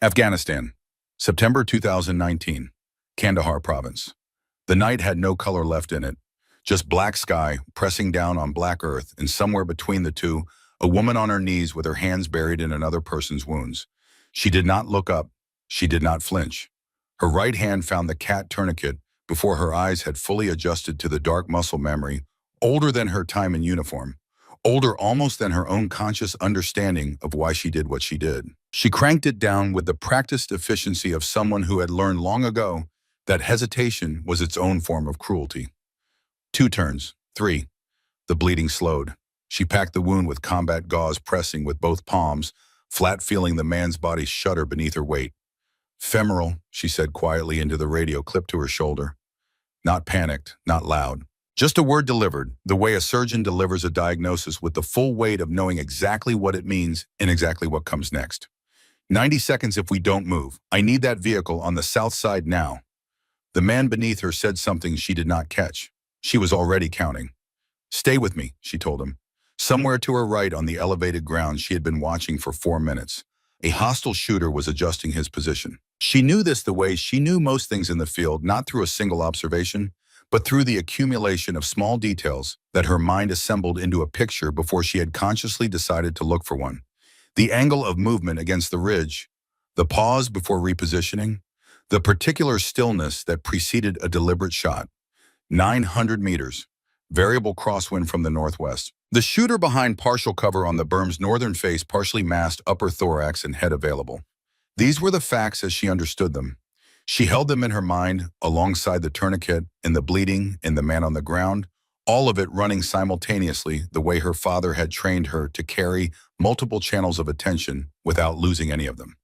Afghanistan, September 2019, Kandahar province. The night had no color left in it, just black sky pressing down on black earth, and somewhere between the two, a woman on her knees with her hands buried in another person's wounds. She did not look up. She did not flinch. Her right hand found the cat tourniquet before her eyes had fully adjusted to the dark muscle memory, older than her time in uniform, older almost than her own conscious understanding of why she did what she did. She cranked it down with the practiced efficiency of someone who had learned long ago that hesitation was its own form of cruelty. 2 turns, 3. The bleeding slowed. She packed the wound with combat gauze, pressing with both palms, flat, feeling the man's body shudder beneath her weight. Femoral, she said quietly into the radio clipped to her shoulder. Not panicked, not loud. Just a word delivered, the way a surgeon delivers a diagnosis with the full weight of knowing exactly what it means and exactly what comes next. 90 seconds if we don't move. I need that vehicle on the south side now. The man beneath her said something she did not catch. She was already counting. Stay with me, she told him. Somewhere to her right on the elevated ground she had been watching for 4 minutes. A hostile shooter was adjusting his position. She knew this the way she knew most things in the field, not through a single observation, but through the accumulation of small details that her mind assembled into a picture before she had consciously decided to look for one. The angle of movement against the ridge, the pause before repositioning, the particular stillness that preceded a deliberate shot. 900 meters, variable crosswind from the northwest. The shooter behind partial cover on the berm's northern face, partially masked upper thorax and head available. These were the facts as she understood them. She held them in her mind alongside the tourniquet and the bleeding and the man on the ground, all of it running simultaneously the way her father had trained her to carry multiple channels of attention without losing any of them.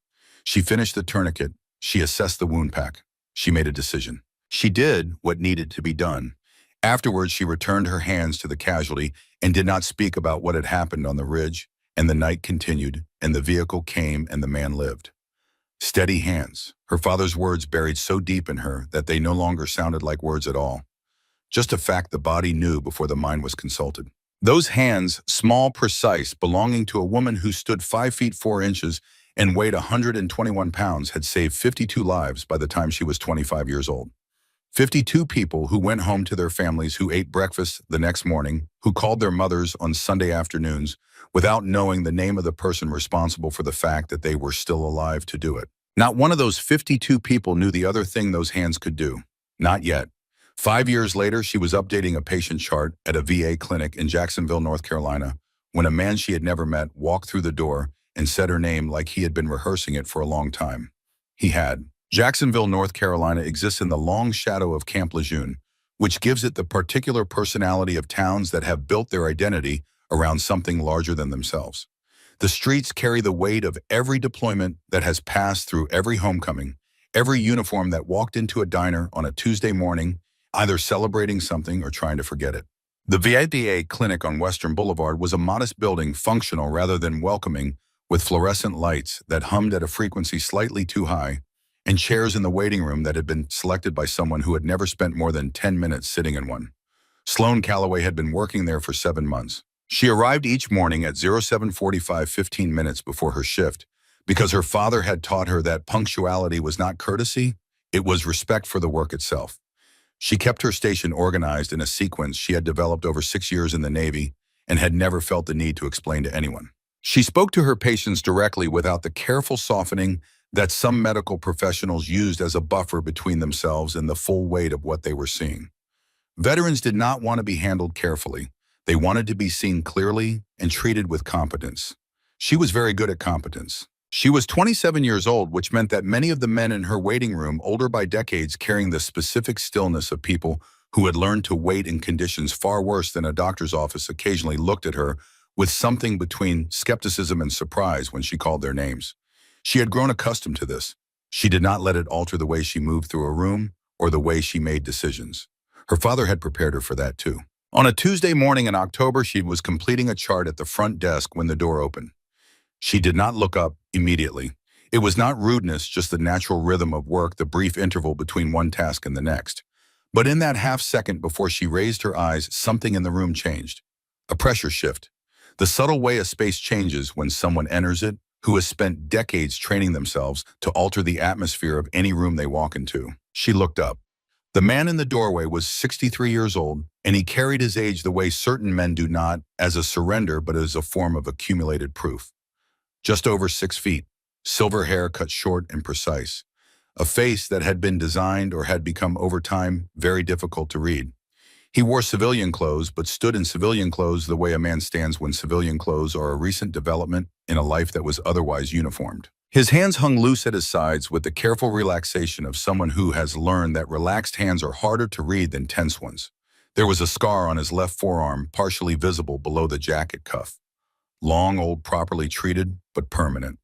She finished the tourniquet. She assessed the wound pack. She made a decision. She did what needed to be done. Afterwards, she returned her hands to the casualty and did not speak about what had happened on the ridge, and the night continued, and the vehicle came, and the man lived. Steady hands. Her father's words buried so deep in her that they no longer sounded like words at all. Just a fact the body knew before the mind was consulted. Those hands, small, precise, belonging to a woman who stood 5 feet 4 inches and weighed 121 pounds, had saved 52 lives by the time she was 25 years old. 52 people who went home to their families, who ate breakfast the next morning, who called their mothers on Sunday afternoons without knowing the name of the person responsible for the fact that they were still alive to do it. Not one of those 52 people knew the other thing those hands could do. Not yet. 5 years later, she was updating a patient chart at a VA clinic in Jacksonville, North Carolina, when a man she had never met walked through the door and said her name like he had been rehearsing it for a long time. He had. Jacksonville, North Carolina exists in the long shadow of Camp Lejeune, which gives it the particular personality of towns that have built their identity around something larger than themselves. The streets carry the weight of every deployment that has passed through every homecoming, every uniform that walked into a diner on a Tuesday morning, either celebrating something or trying to forget it. The VA clinic on Western Boulevard was a modest building, functional rather than welcoming, with fluorescent lights that hummed at a frequency slightly too high, and chairs in the waiting room that had been selected by someone who had never spent more than 10 minutes sitting in one. Sloan Calloway had been working there for 7 months. She arrived each morning at 07:45, 15 minutes before her shift, because her father had taught her that punctuality was not courtesy, it was respect for the work itself. She kept her station organized in a sequence she had developed over 6 years in the Navy and had never felt the need to explain to anyone. She spoke to her patients directly without the careful softening that some medical professionals used as a buffer between themselves and the full weight of what they were seeing. Veterans did not want to be handled carefully. They wanted to be seen clearly and treated with competence. She was very good at competence. She was 27 years old, which meant that many of the men in her waiting room, older by decades, carrying the specific stillness of people who had learned to wait in conditions far worse than a doctor's office, occasionally looked at her with something between skepticism and surprise when she called their names. She had grown accustomed to this. She did not let it alter the way she moved through a room or the way she made decisions. Her father had prepared her for that too. On a Tuesday morning in October, she was completing a chart at the front desk when the door opened. She did not look up immediately. It was not rudeness, just the natural rhythm of work, the brief interval between one task and the next. But in that half second before she raised her eyes, something in the room changed. A pressure shift. The subtle way a space changes when someone enters it who has spent decades training themselves to alter the atmosphere of any room they walk into. She looked up. The man in the doorway was 63 years old, and he carried his age the way certain men do, not as a surrender but as a form of accumulated proof. Just over 6 feet, silver hair cut short and precise, a face that had been designed or had become over time very difficult to read. He wore civilian clothes, but stood in civilian clothes the way a man stands when civilian clothes are a recent development in a life that was otherwise uniformed. His hands hung loose at his sides with the careful relaxation of someone who has learned that relaxed hands are harder to read than tense ones. There was a scar on his left forearm, partially visible below the jacket cuff. Long, old, properly treated, but permanent.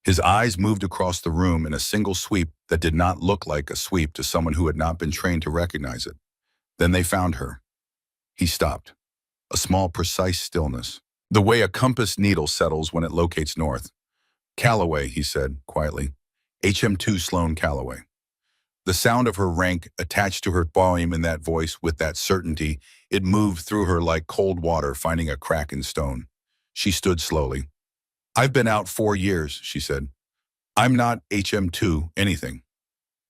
His eyes moved across the room in a single sweep that did not look like a sweep to someone who had not been trained to recognize it. Then they found her. He stopped. A small, precise stillness. The way a compass needle settles when it locates north. "Calloway," he said, quietly. "HM2 Sloan Calloway." The sound of her rank attached to her volume in that voice with that certainty, it moved through her like cold water finding a crack in stone. She stood slowly. "I've been out 4 years," she said. "I'm not HM2 anything."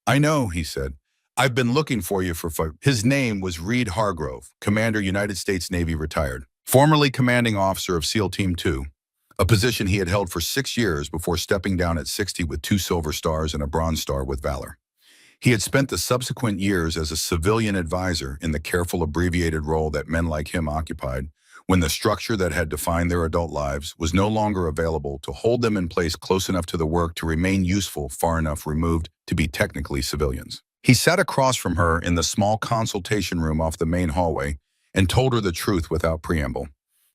"I know," he said. "I've been looking for you for 5." His name was Reed Hargrove, Commander, United States Navy, retired. Formerly commanding officer of SEAL Team 2, a position he had held for 6 years before stepping down at 60 with 2 Silver Stars and a Bronze Star with Valor. He had spent the subsequent years as a civilian advisor in the careful abbreviated role that men like him occupied when the structure that had defined their adult lives was no longer available to hold them in place close enough to the work to remain useful, far enough removed to be technically civilians. He sat across from her in the small consultation room off the main hallway and told her the truth without preamble.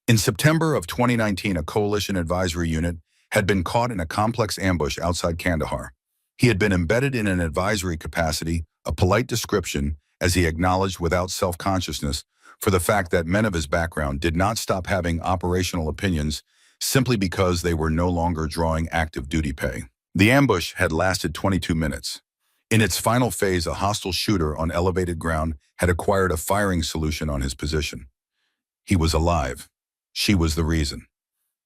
In September of 2019, a coalition advisory unit had been caught in a complex ambush outside Kandahar. He had been embedded in an advisory capacity, a polite description, as he acknowledged without self-consciousness, for the fact that men of his background did not stop having operational opinions simply because they were no longer drawing active duty pay. The ambush had lasted 22 minutes. In its final phase, a hostile shooter on elevated ground had acquired a firing solution on his position. He was alive. She was the reason.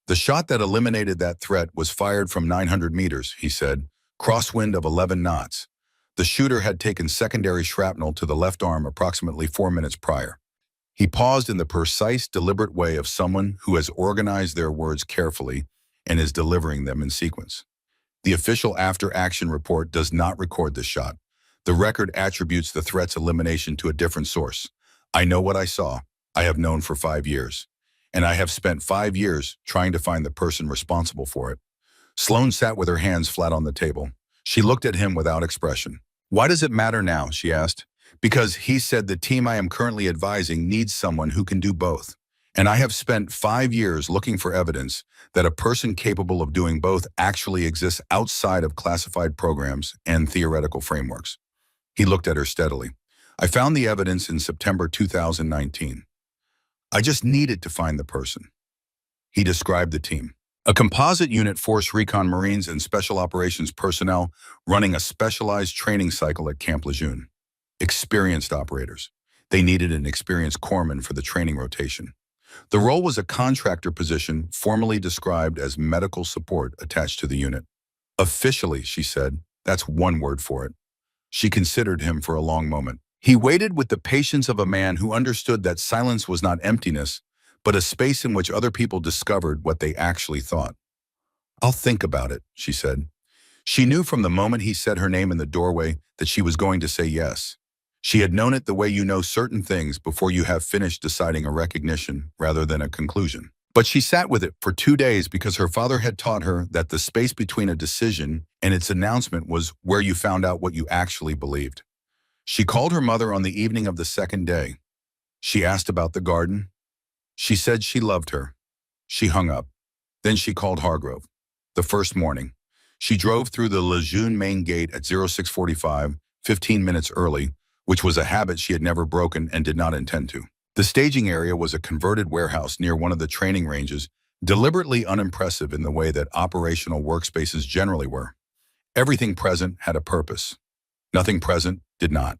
The shot that eliminated that threat was fired from 900 meters, he said, crosswind of 11 knots. The shooter had taken secondary shrapnel to the left arm approximately 4 minutes prior. He paused in the precise, deliberate way of someone who has organized their words carefully and is delivering them in sequence. The official after-action report does not record the shot. The record attributes the threat's elimination to a different source. "I know what I saw. I have known for 5 years. And I have spent 5 years trying to find the person responsible for it." Sloan sat with her hands flat on the table. She looked at him without expression. "Why does it matter now?" she asked. "Because he said the team I am currently advising needs someone who can do both. And I have spent 5 years looking for evidence that a person capable of doing both actually exists outside of classified programs and theoretical frameworks." He looked at her steadily. "I found the evidence in September 2019. I just needed to find the person." He described the team. A composite unit, Force Recon Marines and Special Operations personnel running a specialized training cycle at Camp Lejeune. Experienced operators. They needed an experienced corpsman for the training rotation. The role was a contractor position formally described as medical support attached to the unit. "Officially," she said, "that's one word for it." She considered him for a long moment. He waited with the patience of a man who understood that silence was not emptiness, but a space in which other people discovered what they actually thought. "I'll think about it," she said. She knew from the moment he said her name in the doorway that she was going to say yes. She had known it the way you know certain things before you have finished deciding a recognition rather than a conclusion. But she sat with it for 2 days because her father had taught her that the space between a decision and its announcement was where you found out what you actually believed. She called her mother on the evening of the second day. She asked about the garden. She said she loved her. She hung up. Then she called Hargrove. The first morning. She drove through the Lejeune main gate at 06:45, 15 minutes early, which was a habit she had never broken and did not intend to. The staging area was a converted warehouse near one of the training ranges, deliberately unimpressive in the way that operational workspaces generally were. Everything present had a purpose. Nothing present did not.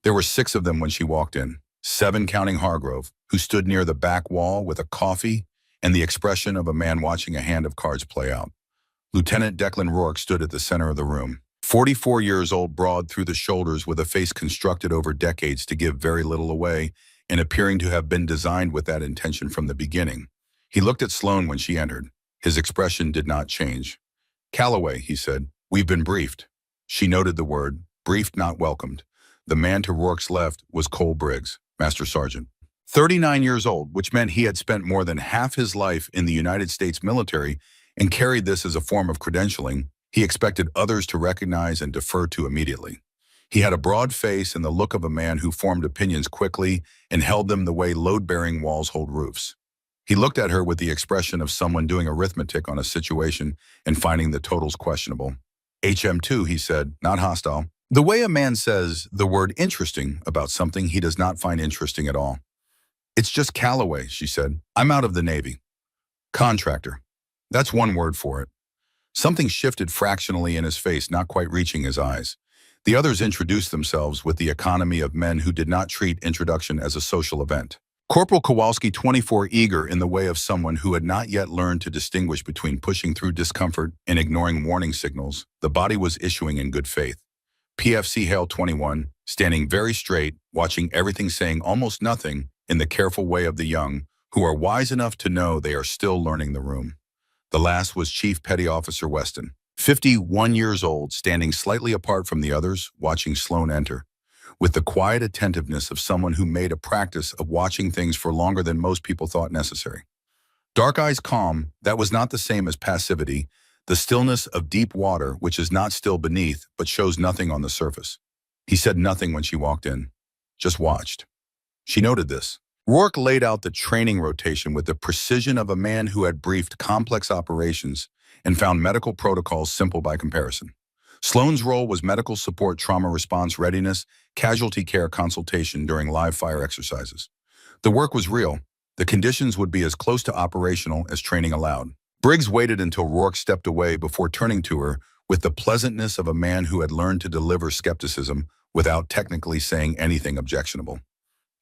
There were 6 of them when she walked in, 7 counting Hargrove, who stood near the back wall with a coffee and the expression of a man watching a hand of cards play out. Lieutenant Declan Rourke stood at the center of the room. 44 years old, broad through the shoulders with a face constructed over decades to give very little away and appearing to have been designed with that intention from the beginning. He looked at Sloane when she entered. His expression did not change. "Calloway," he said, "we've been briefed." She noted the word, briefed, not welcomed. The man to Rourke's left was Cole Briggs, Master Sergeant. 39 years old, which meant he had spent more than half his life in the United States military and carried this as a form of credentialing he expected others to recognize and defer to immediately. He had a broad face and the look of a man who formed opinions quickly and held them the way load-bearing walls hold roofs. He looked at her with the expression of someone doing arithmetic on a situation and finding the totals questionable. HM2, he said, not hostile. The way a man says the word interesting about something he does not find interesting at all. "It's just Calloway," she said. "I'm out of the Navy." "Contractor. That's one word for it." Something shifted fractionally in his face, not quite reaching his eyes. The others introduced themselves with the economy of men who did not treat introduction as a social event. Corporal Kowalski, 24, eager in the way of someone who had not yet learned to distinguish between pushing through discomfort and ignoring warning signals, the body was issuing in good faith. PFC Hale, 21, standing very straight, watching everything, saying almost nothing in the careful way of the young, who are wise enough to know they are still learning the room. The last was Chief Petty Officer Weston, 51 years old, standing slightly apart from the others, watching Sloane enter, with the quiet attentiveness of someone who made a practice of watching things for longer than most people thought necessary. Dark eyes calm, that was not the same as passivity, the stillness of deep water which is not still beneath but shows nothing on the surface. He said nothing when she walked in, just watched. She noted this. Rourke laid out the training rotation with the precision of a man who had briefed complex operations and found medical protocols simple by comparison. Sloane's role was medical support, trauma response readiness, casualty care consultation during live fire exercises. The work was real. The conditions would be as close to operational as training allowed. Briggs waited until Rourke stepped away before turning to her with the pleasantness of a man who had learned to deliver skepticism without technically saying anything objectionable.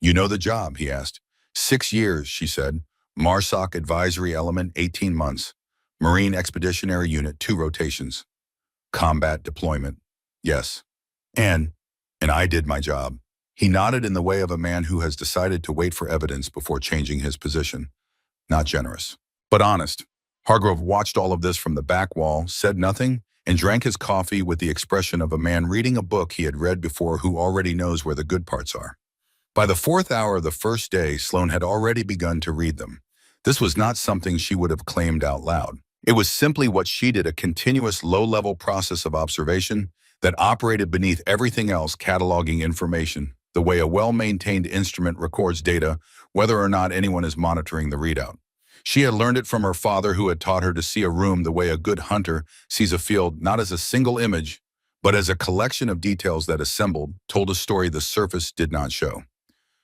"You know the job?" he asked. 6 years, she said. MARSOC Advisory Element, 18 months. Marine Expeditionary Unit, 2 rotations. Combat deployment. Yes. And I did my job. He nodded in the way of a man who has decided to wait for evidence before changing his position. Not generous, but honest. Hargrove watched all of this from the back wall, said nothing, and drank his coffee with the expression of a man reading a book he had read before who already knows where the good parts are. By the 4th hour of the first day, Sloane had already begun to read them. This was not something she would have claimed out loud. It was simply what she did, a continuous low-level process of observation that operated beneath everything else, cataloging information, the way a well-maintained instrument records data, whether or not anyone is monitoring the readout. She had learned it from her father, who had taught her to see a room the way a good hunter sees a field, not as a single image, but as a collection of details that assembled, told a story the surface did not show.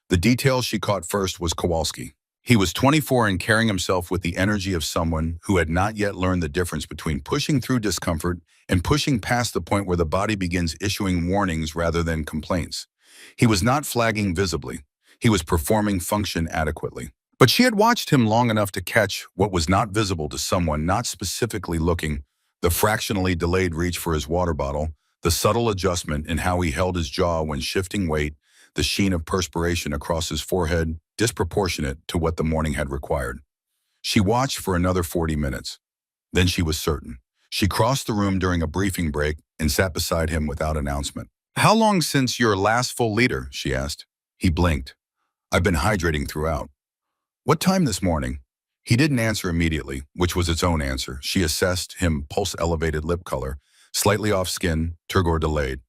The detail she caught first was Kowalski. He was 24 and carrying himself with the energy of someone who had not yet learned the difference between pushing through discomfort and pushing past the point where the body begins issuing warnings rather than complaints. He was not flagging visibly. He was performing function adequately. But she had watched him long enough to catch what was not visible to someone not specifically looking: the fractionally delayed reach for his water bottle, the subtle adjustment in how he held his jaw when shifting weight, the sheen of perspiration across his forehead, disproportionate to what the morning had required. She watched for another 40 minutes. Then she was certain. She crossed the room during a briefing break and sat beside him without announcement. "How long since your last full liter?" she asked. He blinked. "I've been hydrating throughout." "What time this morning?" He didn't answer immediately, which was its own answer. She assessed him, pulse-elevated lip color, slightly off skin, turgor delayed.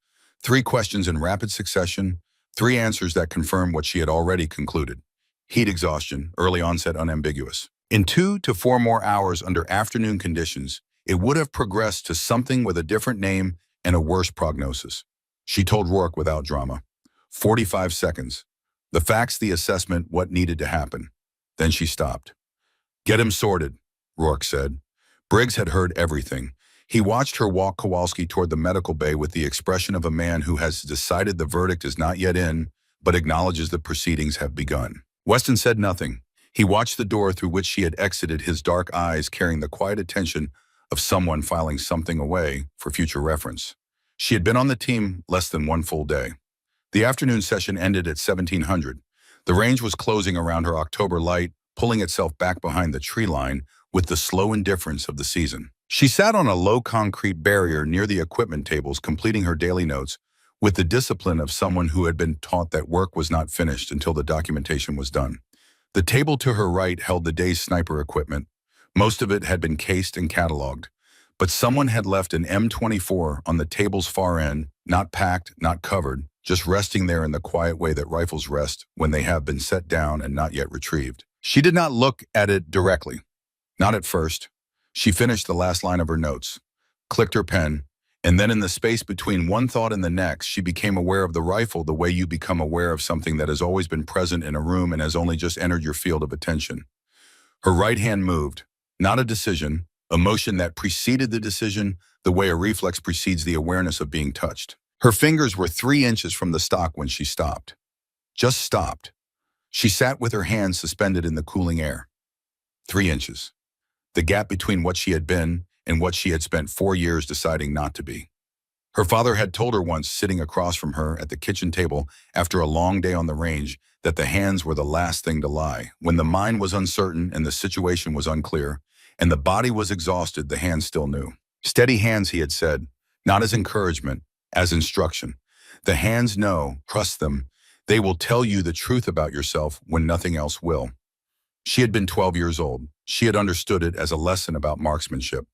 3 questions in rapid succession, 3 answers that confirmed what she had already concluded. Heat exhaustion, early onset unambiguous. In 2 to 4 more hours under afternoon conditions, it would have progressed to something with a different name and a worse prognosis. She told Rourke without drama. 45 seconds. The facts, the assessment, what needed to happen. Then she stopped. "Get him sorted," Rourke said. Briggs had heard everything. He watched her walk Kowalski toward the medical bay with the expression of a man who has decided the verdict is not yet in, but acknowledges the proceedings have begun. Weston said nothing. He watched the door through which she had exited, his dark eyes carrying the quiet attention of someone filing something away for future reference. She had been on the team less than one full day. The afternoon session ended at 1700. The range was closing around her October light, pulling itself back behind the tree line with the slow indifference of the season. She sat on a low concrete barrier near the equipment tables, completing her daily notes with the discipline of someone who had been taught that work was not finished until the documentation was done. The table to her right held the day's sniper equipment. Most of it had been cased and cataloged, but someone had left an M24 on the table's far end, not packed, not covered, just resting there in the quiet way that rifles rest when they have been set down and not yet retrieved. She did not look at it directly. Not at first. She finished the last line of her notes, clicked her pen, and then in the space between one thought and the next, she became aware of the rifle the way you become aware of something that has always been present in a room and has only just entered your field of attention. Her right hand moved, not a decision, a motion that preceded the decision, the way a reflex precedes the awareness of being touched. Her fingers were 3 inches from the stock when she stopped. Just stopped. She sat with her hands suspended in the cooling air. 3 inches. The gap between what she had been and what she had spent 4 years deciding not to be. Her father had told her once, sitting across from her at the kitchen table after a long day on the range, that the hands were the last thing to lie. When the mind was uncertain and the situation was unclear, and the body was exhausted, the hands still knew. Steady hands, he had said, not as encouragement, as instruction. The hands know, trust them. They will tell you the truth about yourself when nothing else will. She had been 12 years old. She had understood it as a lesson about marksmanship.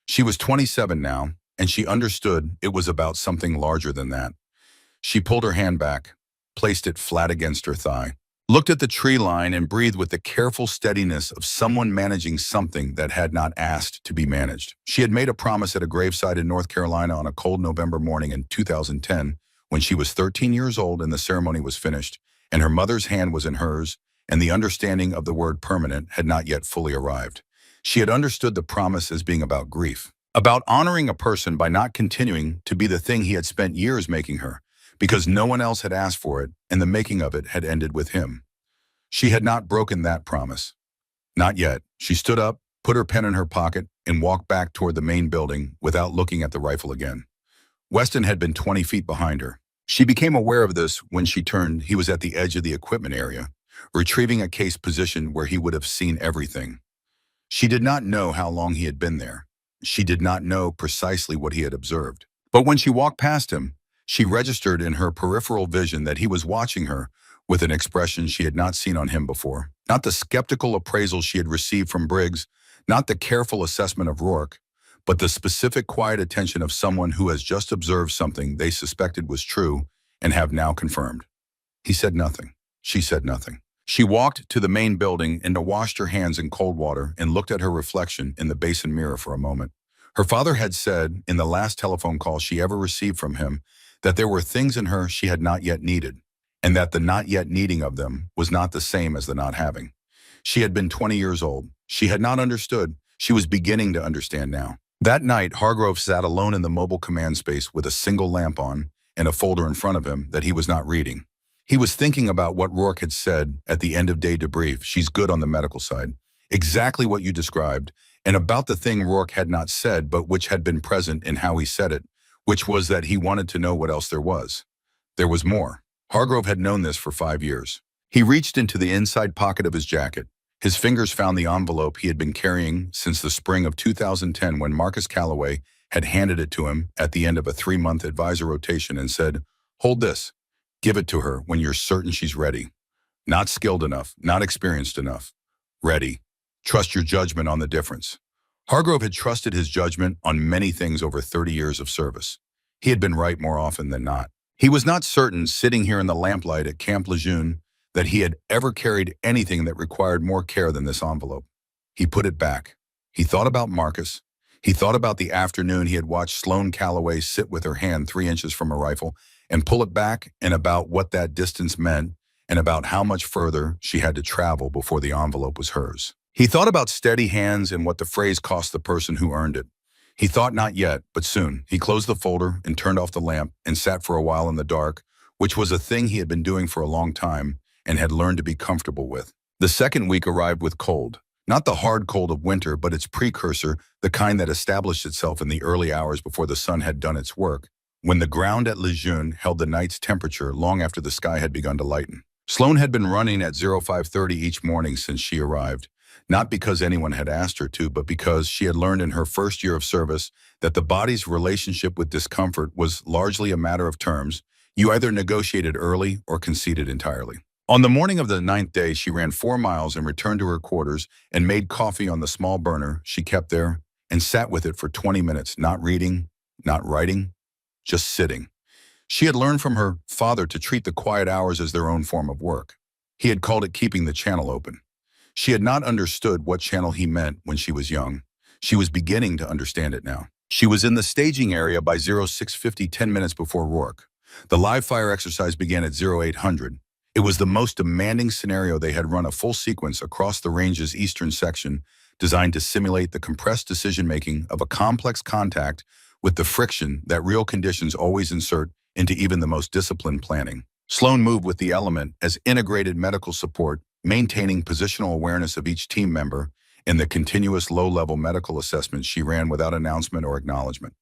She was 27 now, and she understood it was about something larger than that. She pulled her hand back, placed it flat against her thigh, looked at the tree line and breathed with the careful steadiness of someone managing something that had not asked to be managed. She had made a promise at a gravesite in North Carolina on a cold November morning in 2010 when she was 13 years old and the ceremony was finished, and her mother's hand was in hers, and the understanding of the word permanent had not yet fully arrived. She had understood the promise as being about grief, about honoring a person by not continuing to be the thing he had spent years making her, because no one else had asked for it, and the making of it had ended with him. She had not broken that promise. Not yet. She stood up, put her pen in her pocket, and walked back toward the main building without looking at the rifle again. Weston had been 20 feet behind her. She became aware of this when she turned. He was at the edge of the equipment area, retrieving a case position where he would have seen everything. She did not know how long he had been there. She did not know precisely what he had observed. But when she walked past him, she registered in her peripheral vision that he was watching her with an expression she had not seen on him before. Not the skeptical appraisal she had received from Briggs, not the careful assessment of Rourke, but the specific quiet attention of someone who has just observed something they suspected was true and have now confirmed. He said nothing. She said nothing. She walked to the main building and washed her hands in cold water and looked at her reflection in the basin mirror for a moment. Her father had said in the last telephone call she ever received from him that there were things in her she had not yet needed, and that the not yet needing of them was not the same as the not having. She had been 20 years old. She had not understood. She was beginning to understand now. That night, Hargrove sat alone in the mobile command space with a single lamp on and a folder in front of him that he was not reading. He was thinking about what Rourke had said at the end of day debrief. She's good on the medical side. Exactly what you described, and about the thing Rourke had not said but which had been present in how he said it, which was that he wanted to know what else there was. There was more. Hargrove had known this for 5 years. He reached into the inside pocket of his jacket. His fingers found the envelope he had been carrying since the spring of 2010 when Marcus Calloway had handed it to him at the end of a 3-month advisor rotation and said, "Hold this. Give it to her when you're certain she's ready. Not skilled enough, not experienced enough. Ready. Trust your judgment on the difference." Hargrove had trusted his judgment on many things over 30 years of service. He had been right more often than not. He was not certain, sitting here in the lamplight at Camp Lejeune, that he had ever carried anything that required more care than this envelope. He put it back. He thought about Marcus. He thought about the afternoon he had watched Sloane Calloway sit with her hand 3 inches from a rifle and pull it back, and about what that distance meant, and about how much further she had to travel before the envelope was hers. He thought about steady hands and what the phrase cost the person who earned it. He thought not yet, but soon. He closed the folder and turned off the lamp and sat for a while in the dark, which was a thing he had been doing for a long time and had learned to be comfortable with. The second week arrived with cold. Not the hard cold of winter, but its precursor, the kind that established itself in the early hours before the sun had done its work, when the ground at Lejeune held the night's temperature long after the sky had begun to lighten. Sloane had been running at 0530 each morning since she arrived, not because anyone had asked her to, but because she had learned in her first year of service that the body's relationship with discomfort was largely a matter of terms. You either negotiated early or conceded entirely. On the morning of the ninth day, she ran 4 miles and returned to her quarters and made coffee on the small burner she kept there and sat with it for 20 minutes, not reading, not writing, just sitting. She had learned from her father to treat the quiet hours as their own form of work. He had called it keeping the channel open. She had not understood what channel he meant when she was young. She was beginning to understand it now. She was in the staging area by 0650, 10 minutes before Rourke. The live fire exercise began at 0800. It was the most demanding scenario. They had run a full sequence across the range's eastern section, designed to simulate the compressed decision-making of a complex contact with the friction that real conditions always insert into even the most disciplined planning. Sloane moved with the element as integrated medical support, maintaining positional awareness of each team member in the continuous low-level medical assessments she ran without announcement or acknowledgement.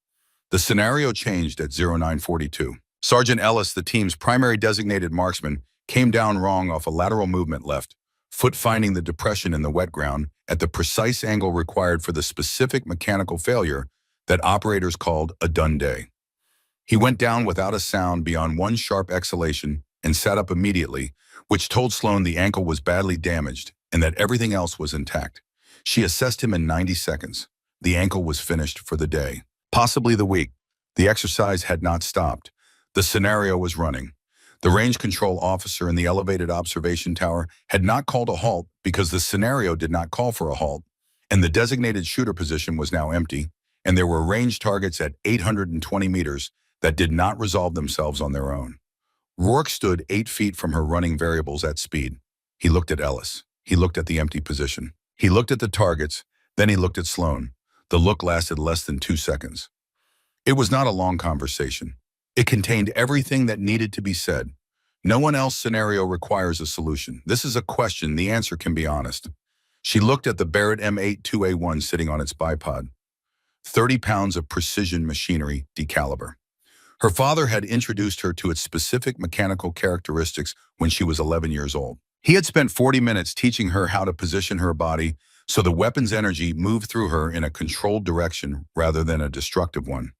The scenario changed at 0942. Sergeant Ellis, the team's primary designated marksman, came down wrong off a lateral movement left, foot finding the depression in the wet ground at the precise angle required for the specific mechanical failure that operators called a done day. He went down without a sound beyond one sharp exhalation and sat up immediately, which told Sloane the ankle was badly damaged and that everything else was intact. She assessed him in 90 seconds. The ankle was finished for the day, possibly the week. The exercise had not stopped. The scenario was running. The range control officer in the elevated observation tower had not called a halt because the scenario did not call for a halt, and the designated shooter position was now empty, and there were range targets at 820 meters that did not resolve themselves on their own. Rourke stood 8 feet from her running variables at speed. He looked at Ellis. He looked at the empty position. He looked at the targets. Then he looked at Sloane. The look lasted less than 2 seconds. It was not a long conversation. It contained everything that needed to be said. No one else scenario requires a solution. This is a question. The answer can be honest. She looked at the Barrett M82A1 sitting on its bipod. 30 pounds of precision machinery, decaliber. Her father had introduced her to its specific mechanical characteristics when she was 11 years old. He had spent 40 minutes teaching her how to position her body so the weapon's energy moved through her in a controlled direction rather than a destructive one.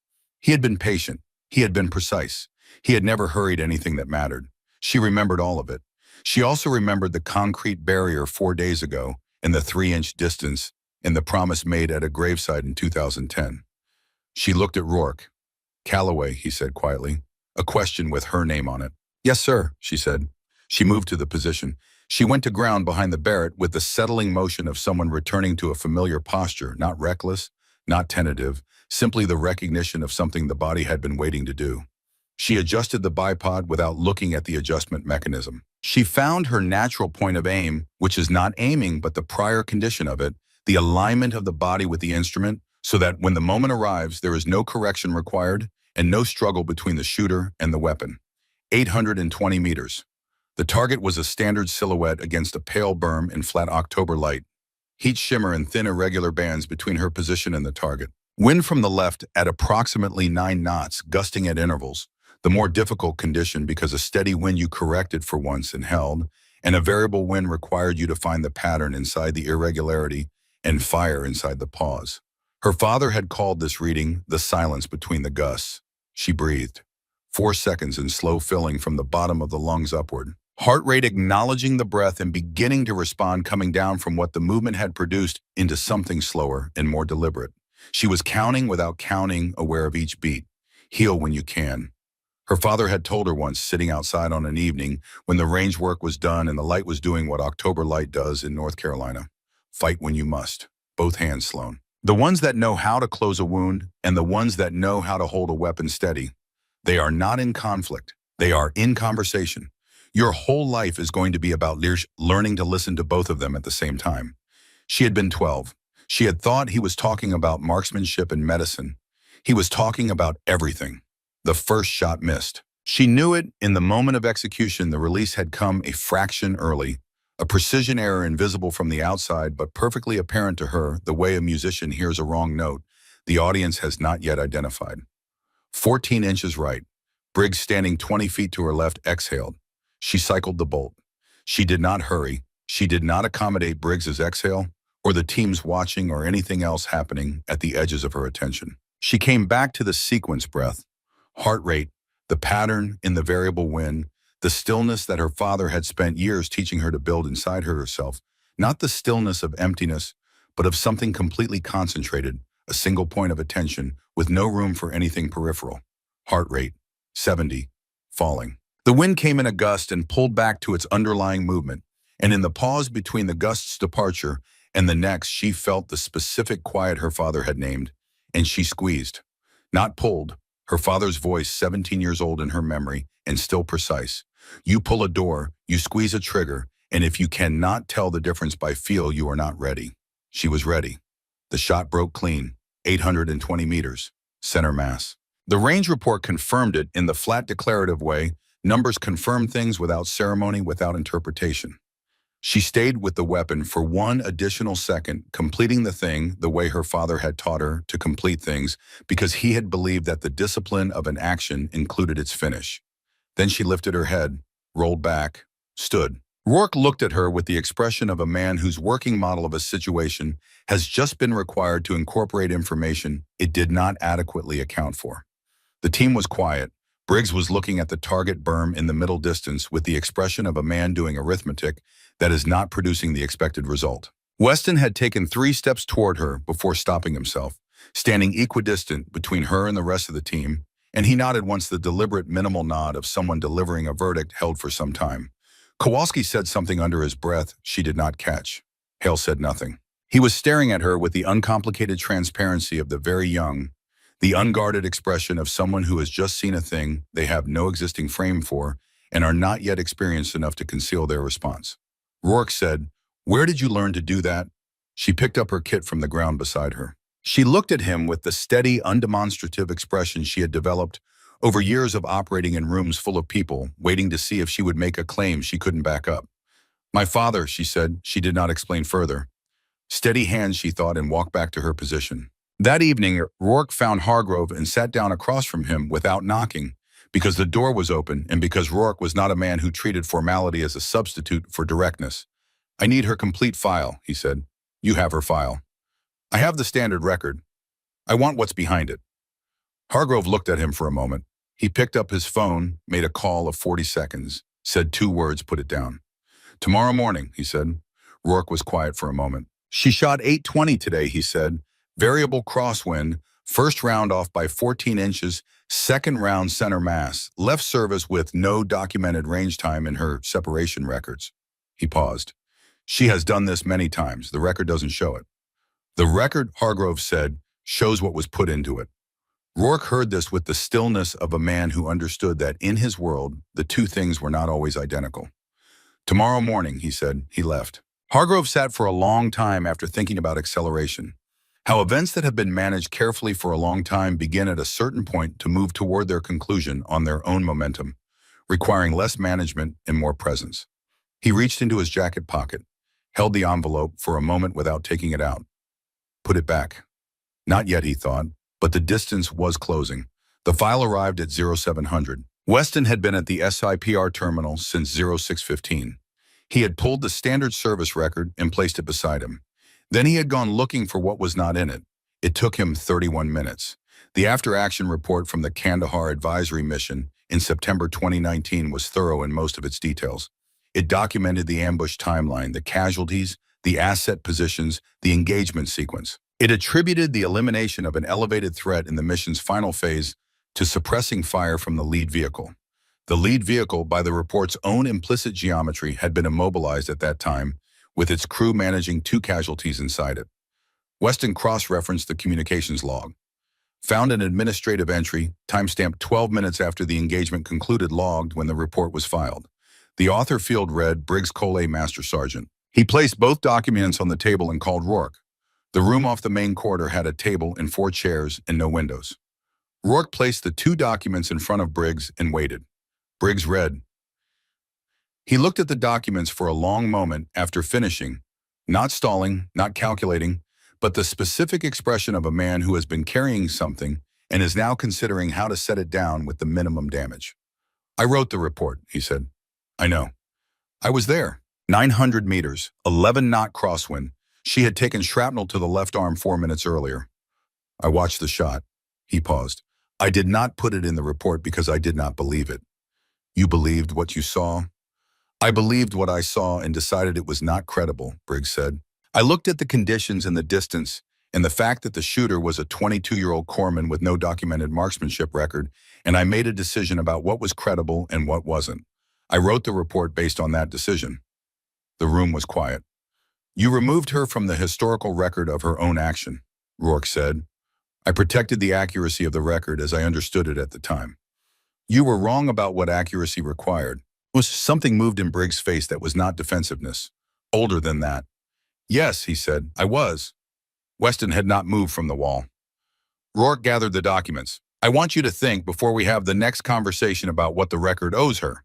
He had been patient. He had been precise. He had never hurried anything that mattered. She remembered all of it. She also remembered the concrete barrier 4 days ago and the 3-inch distance and the promise made at a graveside in 2010. She looked at Rourke. "Calloway," he said quietly, a question with her name on it. "Yes, sir," she said. She moved to the position. She went to ground behind the Barrett with the settling motion of someone returning to a familiar posture, not reckless, not tentative, simply the recognition of something the body had been waiting to do. She adjusted the bipod without looking at the adjustment mechanism. She found her natural point of aim, which is not aiming but the prior condition of it, the alignment of the body with the instrument, so that when the moment arrives, there is no correction required and no struggle between the shooter and the weapon. 820 meters. The target was a standard silhouette against a pale berm in flat October light. Heat shimmer and thin irregular bands between her position and the target. Wind from the left at approximately 9 knots, gusting at intervals. The more difficult condition because a steady wind you corrected for once and held, and a variable wind required you to find the pattern inside the irregularity and fire inside the pause. Her father had called this reading the silence between the gusts. She breathed. 4 seconds in slow filling from the bottom of the lungs upward. Heart rate acknowledging the breath and beginning to respond, coming down from what the movement had produced into something slower and more deliberate. She was counting without counting, aware of each beat. Heal when you can. Her father had told her once, sitting outside on an evening when the range work was done and the light was doing what October light does in North Carolina. Fight when you must. Both hands, Sloane. The ones that know how to close a wound and the ones that know how to hold a weapon steady. They are not in conflict. They are in conversation. Your whole life is going to be about learning to listen to both of them at the same time. She had been 12. She had thought he was talking about marksmanship and medicine. He was talking about everything. The first shot missed. She knew it in the moment of execution. The release had come a fraction early, a precision error invisible from the outside but perfectly apparent to her the way a musician hears a wrong note the audience has not yet identified. 14 inches right. Briggs, standing 20 feet to her left, exhaled. She cycled the bolt. She did not hurry. She did not accommodate Briggs's exhale, or the team's watching, or anything else happening at the edges of her attention. She came back to the sequence breath, heart rate, the pattern in the variable wind, the stillness that her father had spent years teaching her to build inside herself, not the stillness of emptiness, but of something completely concentrated, a single point of attention, with no room for anything peripheral. Heart rate, 70, falling. The wind came in a gust and pulled back to its underlying movement, and in the pause between the gust's departure and the next, she felt the specific quiet her father had named, and she squeezed. Not pulled, her father's voice, 17 years old in her memory, and still precise. You pull a door, you squeeze a trigger, and if you cannot tell the difference by feel, you are not ready. She was ready. The shot broke clean, 820 meters, center mass. The range report confirmed it in the flat declarative way. Numbers confirm things without ceremony, without interpretation. She stayed with the weapon for one additional second, completing the thing the way her father had taught her to complete things, because he had believed that the discipline of an action included its finish. Then she lifted her head, rolled back, stood. Rourke looked at her with the expression of a man whose working model of a situation has just been required to incorporate information it did not adequately account for. The team was quiet. Briggs was looking at the target berm in the middle distance with the expression of a man doing arithmetic that is not producing the expected result. Weston had taken 3 steps toward her before stopping himself, standing equidistant between her and the rest of the team, and he nodded once, the deliberate minimal nod of someone delivering a verdict held for some time. Kowalski said something under his breath she did not catch. Hale said nothing. He was staring at her with the uncomplicated transparency of the very young, the unguarded expression of someone who has just seen a thing they have no existing frame for and are not yet experienced enough to conceal their response. Rourke said, "Where did you learn to do that?" She picked up her kit from the ground beside her. She looked at him with the steady, undemonstrative expression she had developed over years of operating in rooms full of people, waiting to see if she would make a claim she couldn't back up. "My father," she said. She did not explain further. Steady hands, she thought, and walked back to her position. That evening, Rourke found Hargrove and sat down across from him without knocking, because the door was open and because Rourke was not a man who treated formality as a substitute for directness. "I need her complete file," he said. "You have her file." "I have the standard record. I want what's behind it." Hargrove looked at him for a moment. He picked up his phone, made a call of 40 seconds, said 2 words, put it down. "Tomorrow morning," he said. Rourke was quiet for a moment. "She shot 820 today," he said. "Variable crosswind, first round off by 14 inches, second round center mass, left service with no documented range time in her separation records." He paused. "She has done this many times. The record doesn't show it." "The record," Hargrove said, "shows what was put into it." Rourke heard this with the stillness of a man who understood that in his world, the 2 things were not always identical. "Tomorrow morning," he said. He left. Hargrove sat for a long time after thinking about acceleration. How events that have been managed carefully for a long time begin at a certain point to move toward their conclusion on their own momentum, requiring less management and more presence. He reached into his jacket pocket, held the envelope for a moment without taking it out. Put it back. Not yet, he thought, but the distance was closing. The file arrived at 0700. Weston had been at the SIPR terminal since 0615. He had pulled the standard service record and placed it beside him. Then he had gone looking for what was not in it. It took him 31 minutes. The after-action report from the Kandahar advisory mission in September 2019 was thorough in most of its details. It documented the ambush timeline, the casualties, the asset positions, the engagement sequence. It attributed the elimination of an elevated threat in the mission's final phase to suppressing fire from the lead vehicle. The lead vehicle, by the report's own implicit geometry, had been immobilized at that time, with its crew managing 2 casualties inside it. Weston cross-referenced the communications log. Found an administrative entry, timestamped 12 minutes after the engagement concluded, logged when the report was filed. The author field read Briggs Collet, Master Sergeant. He placed both documents on the table and called Rourke. The room off the main corridor had a table and 4 chairs and no windows. Rourke placed the 2 documents in front of Briggs and waited. Briggs read, He looked at the documents for a long moment after finishing, not stalling, not calculating, but the specific expression of a man who has been carrying something and is now considering how to set it down with the minimum damage. I wrote the report, he said. I know. I was there. 900 meters, 11-knot crosswind. She had taken shrapnel to the left arm 4 minutes earlier. I watched the shot. He paused. I did not put it in the report because I did not believe it. You believed what you saw? I believed what I saw and decided it was not credible, Briggs said. I looked at the conditions and the distance, and the fact that the shooter was a 22-year-old corpsman with no documented marksmanship record, and I made a decision about what was credible and what wasn't. I wrote the report based on that decision. The room was quiet. You removed her from the historical record of her own action, Rourke said. I protected the accuracy of the record as I understood it at the time. You were wrong about what accuracy required. Something moved in Briggs' face that was not defensiveness. Older than that. Yes, he said, I was. Weston had not moved from the wall. Rourke gathered the documents. I want you to think before we have the next conversation about what the record owes her.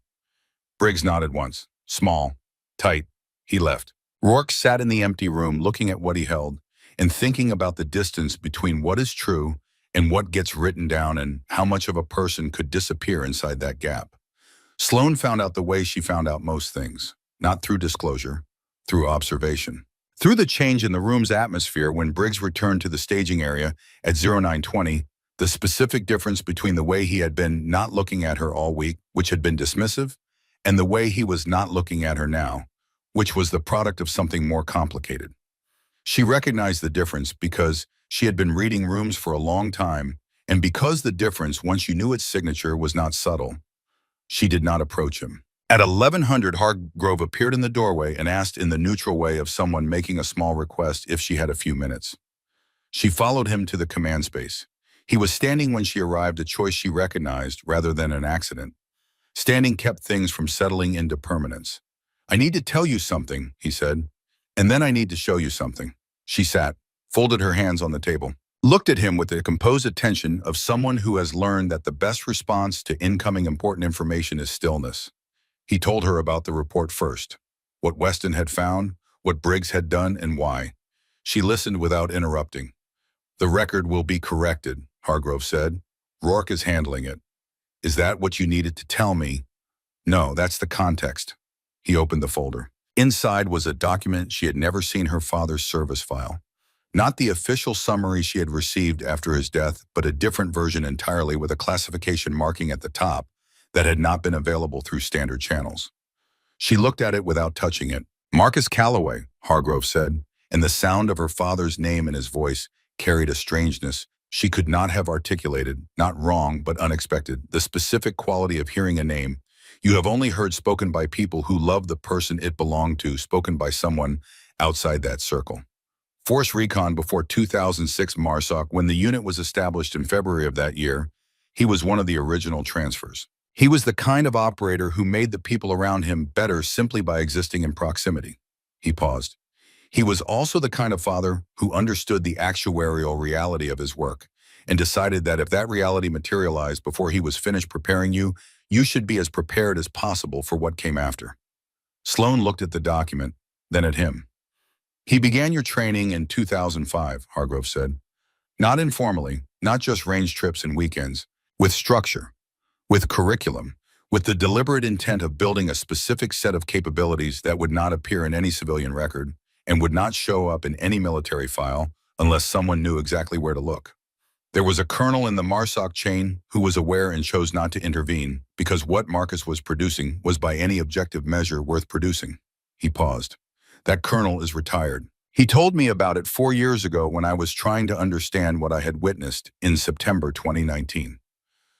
Briggs nodded once. Small. Tight. He left. Rourke sat in the empty room looking at what he held and thinking about the distance between what is true and what gets written down and how much of a person could disappear inside that gap. Sloane found out the way she found out most things, not through disclosure, through observation. Through the change in the room's atmosphere when Briggs returned to the staging area at 0920, the specific difference between the way he had been not looking at her all week, which had been dismissive, and the way he was not looking at her now, which was the product of something more complicated. She recognized the difference because she had been reading rooms for a long time, and because the difference, once you knew its signature, was not subtle. She did not approach him. At 1100, Hargrove appeared in the doorway and asked in the neutral way of someone making a small request if she had a few minutes. She followed him to the command space. He was standing when she arrived, a choice she recognized rather than an accident. Standing kept things from settling into permanence. I need to tell you something, he said, and then I need to show you something. She sat, folded her hands on the table, looked at him with the composed attention of someone who has learned that the best response to incoming important information is stillness. He told her about the report first, what Weston had found, what Briggs had done, and why. She listened without interrupting. The record will be corrected, Hargrove said. Rourke is handling it. Is that what you needed to tell me? No, that's the context. He opened the folder. Inside was a document she had never seen, her father's service file. Not the official summary she had received after his death, but a different version entirely with a classification marking at the top that had not been available through standard channels. She looked at it without touching it. Marcus Calloway, Hargrove said, and the sound of her father's name in his voice carried a strangeness she could not have articulated, not wrong, but unexpected, the specific quality of hearing a name you have only heard spoken by people who love the person it belonged to, spoken by someone outside that circle. Force Recon before 2006 MARSOC, when the unit was established in February of that year, he was one of the original transfers. He was the kind of operator who made the people around him better simply by existing in proximity. He paused. He was also the kind of father who understood the actuarial reality of his work and decided that if that reality materialized before he was finished preparing you, you should be as prepared as possible for what came after. Sloane looked at the document, then at him. He began your training in 2005, Hargrove said. Not informally, not just range trips and weekends, with structure, with curriculum, with the deliberate intent of building a specific set of capabilities that would not appear in any civilian record and would not show up in any military file unless someone knew exactly where to look. There was a colonel in the MARSOC chain who was aware and chose not to intervene because what Marcus was producing was by any objective measure worth producing. He paused. That colonel is retired. He told me about it 4 years ago when I was trying to understand what I had witnessed in September 2019.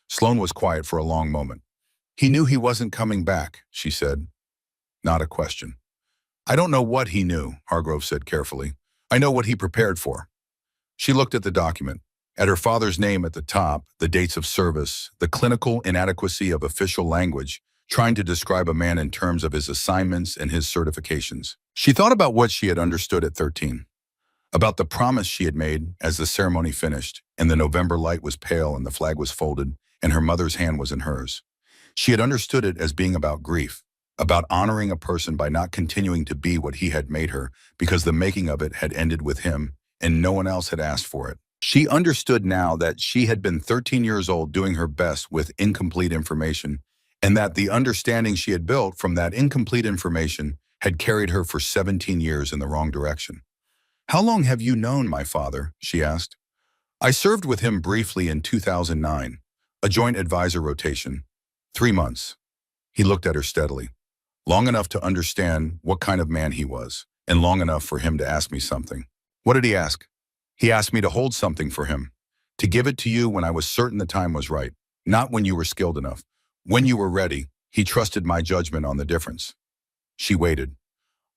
Sloane was quiet for a long moment. He knew he wasn't coming back, she said. Not a question. I don't know what he knew, Hargrove said carefully. I know what he prepared for. She looked at the document. At her father's name at the top, the dates of service, the clinical inadequacy of official language, trying to describe a man in terms of his assignments and his certifications. She thought about what she had understood at 13, about the promise she had made as the ceremony finished, and the November light was pale and the flag was folded, and her mother's hand was in hers. She had understood it as being about grief, about honoring a person by not continuing to be what he had made her because the making of it had ended with him and no one else had asked for it. She understood now that she had been 13 years old doing her best with incomplete information, and that the understanding she had built from that incomplete information had carried her for 17 years in the wrong direction. "How long have you known my father?" she asked. "I served with him briefly in 2009, a joint advisor rotation. 3 months. He looked at her steadily. Long enough to understand what kind of man he was, and long enough for him to ask me something. What did he ask? He asked me to hold something for him, to give it to you when I was certain the time was right, not when you were skilled enough. When you were ready, he trusted my judgment on the difference." She waited.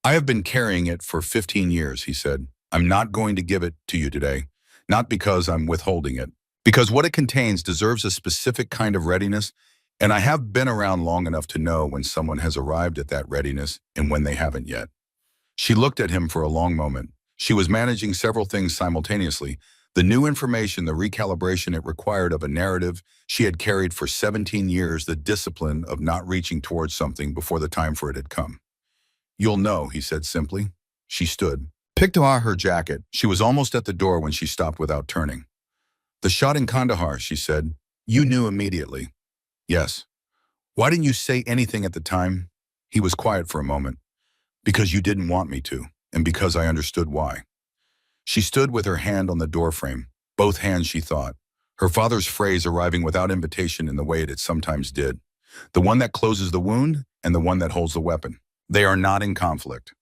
"I have been carrying it for 15 years, he said. "I'm not going to give it to you today, not because I'm withholding it, because what it contains deserves a specific kind of readiness, and I have been around long enough to know when someone has arrived at that readiness and when they haven't yet." She looked at him for a long moment. She was managing several things simultaneously: the new information, the recalibration it required of a narrative she had carried for 17 years, the discipline of not reaching towards something before the time for it had come. "You'll know," he said simply. She stood, picked out her jacket. She was almost at the door when she stopped without turning. "The shot in Kandahar," she said. "You knew immediately." "Yes." "Why didn't you say anything at the time?" He was quiet for a moment. "Because you didn't want me to, and because I understood why." She stood with her hand on the doorframe, both hands, she thought, her father's phrase arriving without invitation in the way it sometimes did. "The one that closes the wound and the one that holds the weapon. They are not in conflict."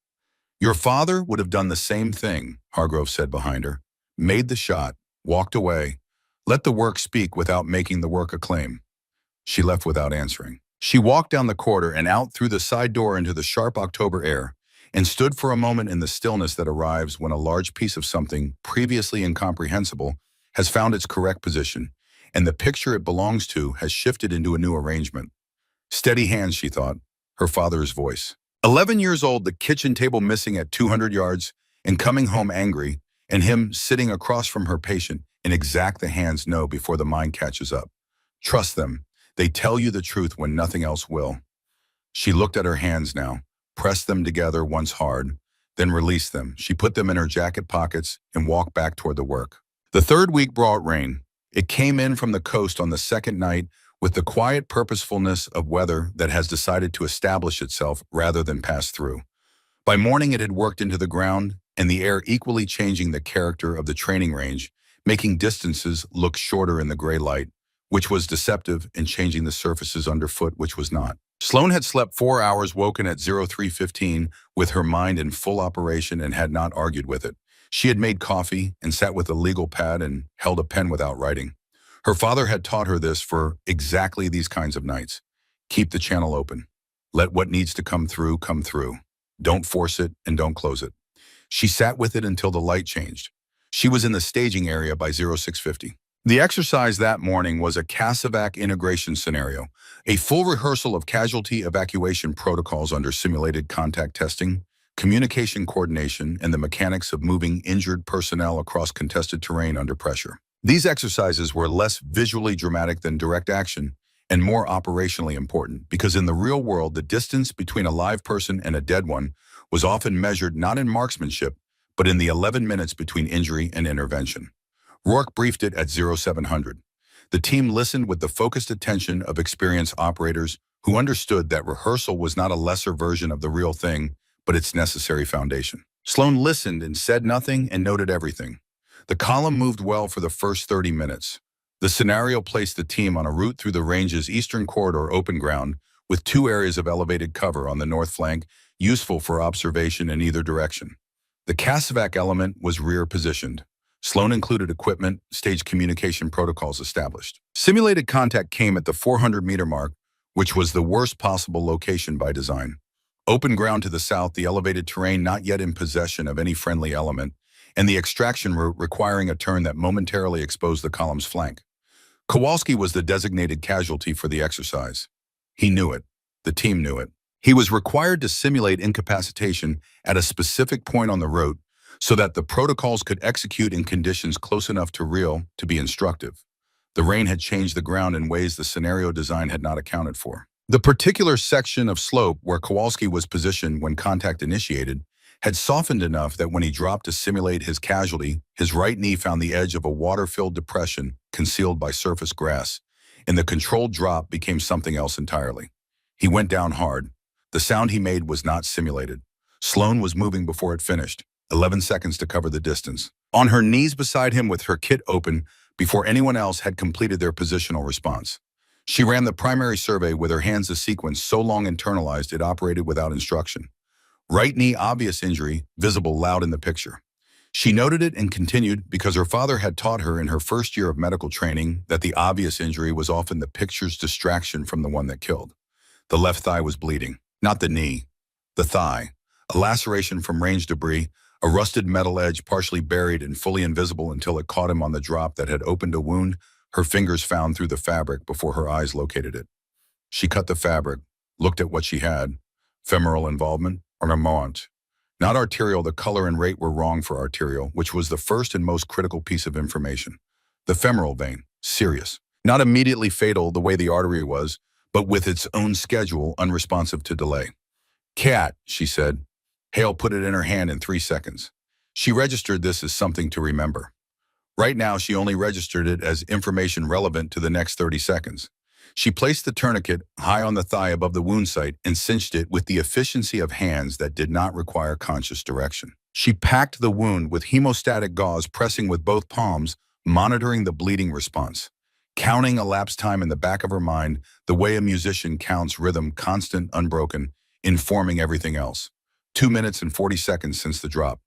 "Your father would have done the same thing," Hargrove said behind her. "Made the shot, walked away, let the work speak without making the work a claim." She left without answering. She walked down the corridor and out through the side door into the sharp October air, and stood for a moment in the stillness that arrives when a large piece of something previously incomprehensible has found its correct position, and the picture it belongs to has shifted into a new arrangement. Steady hands, she thought, her father's voice. 11 years old, the kitchen table missing at 200 yards, and coming home angry, and him sitting across from her patient in exact the hands know before the mind catches up. Trust them. They tell you the truth when nothing else will. She looked at her hands now, pressed them together once hard, then released them. She put them in her jacket pockets and walked back toward the work. The third week brought rain. It came in from the coast on the second night with the quiet purposefulness of weather that has decided to establish itself rather than pass through. By morning it had worked into the ground, and the air equally changing the character of the training range, making distances look shorter in the gray light, which was deceptive, and changing the surfaces underfoot, which was not. Sloan had slept 4 hours, woken at 03:15 with her mind in full operation, and had not argued with it. She had made coffee and sat with a legal pad and held a pen without writing. Her father had taught her this for exactly these kinds of nights. Keep the channel open. Let what needs to come through come through. Don't force it and don't close it. She sat with it until the light changed. She was in the staging area by 0650. The exercise that morning was a CASEVAC integration scenario, a full rehearsal of casualty evacuation protocols under simulated contact testing, communication coordination, and the mechanics of moving injured personnel across contested terrain under pressure. These exercises were less visually dramatic than direct action and more operationally important because in the real world, the distance between a live person and a dead one was often measured not in marksmanship, but in the 11 minutes between injury and intervention. Rourke briefed it at 0700. The team listened with the focused attention of experienced operators who understood that rehearsal was not a lesser version of the real thing, but its necessary foundation. Sloan listened and said nothing and noted everything. The column moved well for the first 30 minutes. The scenario placed the team on a route through the range's eastern corridor open ground, with 2 areas of elevated cover on the north flank, useful for observation in either direction. The CASEVAC element was rear positioned. Sloan included equipment, stage communication protocols established. Simulated contact came at the 400-meter mark, which was the worst possible location by design. Open ground to the south, the elevated terrain not yet in possession of any friendly element, and the extraction route requiring a turn that momentarily exposed the column's flank. Kowalski was the designated casualty for the exercise. He knew it. The team knew it. He was required to simulate incapacitation at a specific point on the route so that the protocols could execute in conditions close enough to real to be instructive. The rain had changed the ground in ways the scenario design had not accounted for. The particular section of slope where Kowalski was positioned when contact initiated had softened enough that when he dropped to simulate his casualty, his right knee found the edge of a water-filled depression concealed by surface grass, and the controlled drop became something else entirely. He went down hard. The sound he made was not simulated. Sloane was moving before it finished, 11 seconds to cover the distance. On her knees beside him with her kit open before anyone else had completed their positional response. She ran the primary survey with her hands a sequence so long internalized it operated without instruction. Right knee obvious injury, visible loud in the picture. She noted it and continued because her father had taught her in her first year of medical training that the obvious injury was often the picture's distraction from the one that killed. The left thigh was bleeding, not the knee. The thigh, a laceration from range debris, a rusted metal edge partially buried and fully invisible until it caught him on the drop that had opened a wound her fingers found through the fabric before her eyes located it. She cut the fabric, looked at what she had. Femoral involvement, or amount. Not arterial, the color and rate were wrong for arterial, which was the first and most critical piece of information. The femoral vein, serious. Not immediately fatal the way the artery was, but with its own schedule unresponsive to delay. Cat, she said. Hale put it in her hand in 3 seconds. She registered this as something to remember. Right now, she only registered it as information relevant to the next 30 seconds. She placed the tourniquet high on the thigh above the wound site and cinched it with the efficiency of hands that did not require conscious direction. She packed the wound with hemostatic gauze, pressing with both palms, monitoring the bleeding response, counting elapsed time in the back of her mind the way a musician counts rhythm, constant, unbroken, informing everything else. 2 minutes and 40 seconds since the drop.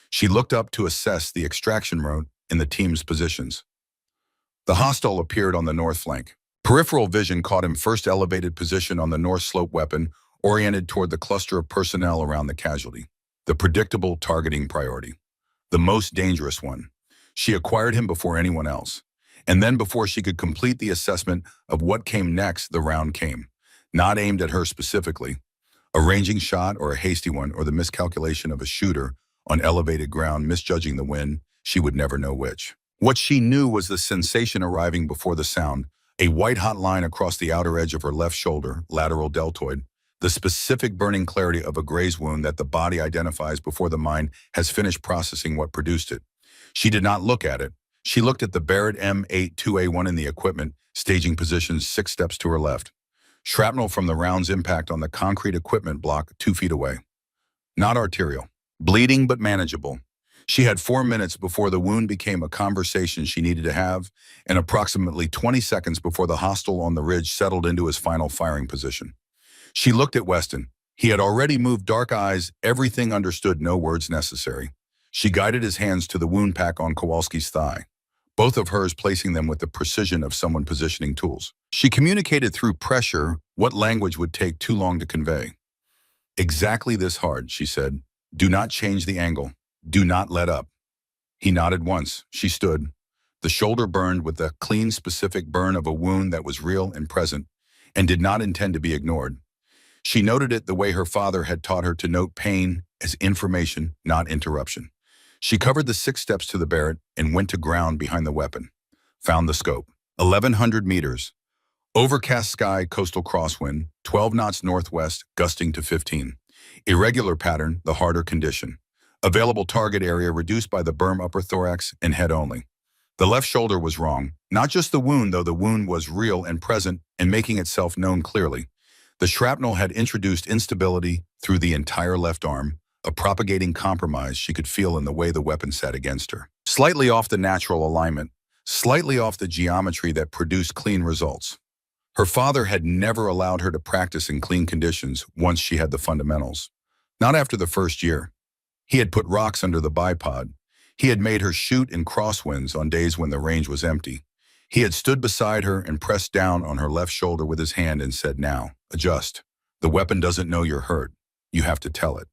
She looked up to assess the extraction route in the team's positions. The hostile appeared on the north flank. Peripheral vision caught him first elevated position on the north slope weapon, oriented toward the cluster of personnel around the casualty. The predictable targeting priority. The most dangerous one. She acquired him before anyone else. And then before she could complete the assessment of what came next, the round came. Not aimed at her specifically. A ranging shot or a hasty one or the miscalculation of a shooter on elevated ground misjudging the wind, she would never know which. What she knew was the sensation arriving before the sound, a white-hot line across the outer edge of her left shoulder, lateral deltoid, the specific burning clarity of a graze wound that the body identifies before the mind has finished processing what produced it. She did not look at it. She looked at the Barrett M82A1 in the equipment, staging positions 6 steps to her left. Shrapnel from the round's impact on the concrete equipment block 2 feet away. Not arterial. Bleeding but manageable. She had 4 minutes before the wound became a conversation she needed to have, and approximately 20 seconds before the hostile on the ridge settled into his final firing position. She looked at Weston. He had already moved, dark eyes, everything understood, no words necessary. She guided his hands to the wound pack on Kowalski's thigh, both of hers placing them with the precision of someone positioning tools. She communicated through pressure what language would take too long to convey. Exactly this hard, she said. Do not change the angle. Do not let up. He nodded once. She stood. The shoulder burned with the clean, specific burn of a wound that was real and present and did not intend to be ignored. She noted it the way her father had taught her to note pain as information, not interruption. She covered the 6 steps to the Barrett and went to ground behind the weapon. Found the scope. 1,100 meters. Overcast sky, coastal crosswind, 12 knots northwest, gusting to 15. Irregular pattern, the harder condition. Available target area reduced by the berm upper thorax and head only. The left shoulder was wrong. Not just the wound, though the wound was real and present and making itself known clearly. The shrapnel had introduced instability through the entire left arm, a propagating compromise she could feel in the way the weapon sat against her. Slightly off the natural alignment, slightly off the geometry that produced clean results. Her father had never allowed her to practice in clean conditions once she had the fundamentals. Not after the first year. He had put rocks under the bipod. He had made her shoot in crosswinds on days when the range was empty. He had stood beside her and pressed down on her left shoulder with his hand and said, now, adjust. The weapon doesn't know you're hurt. You have to tell it.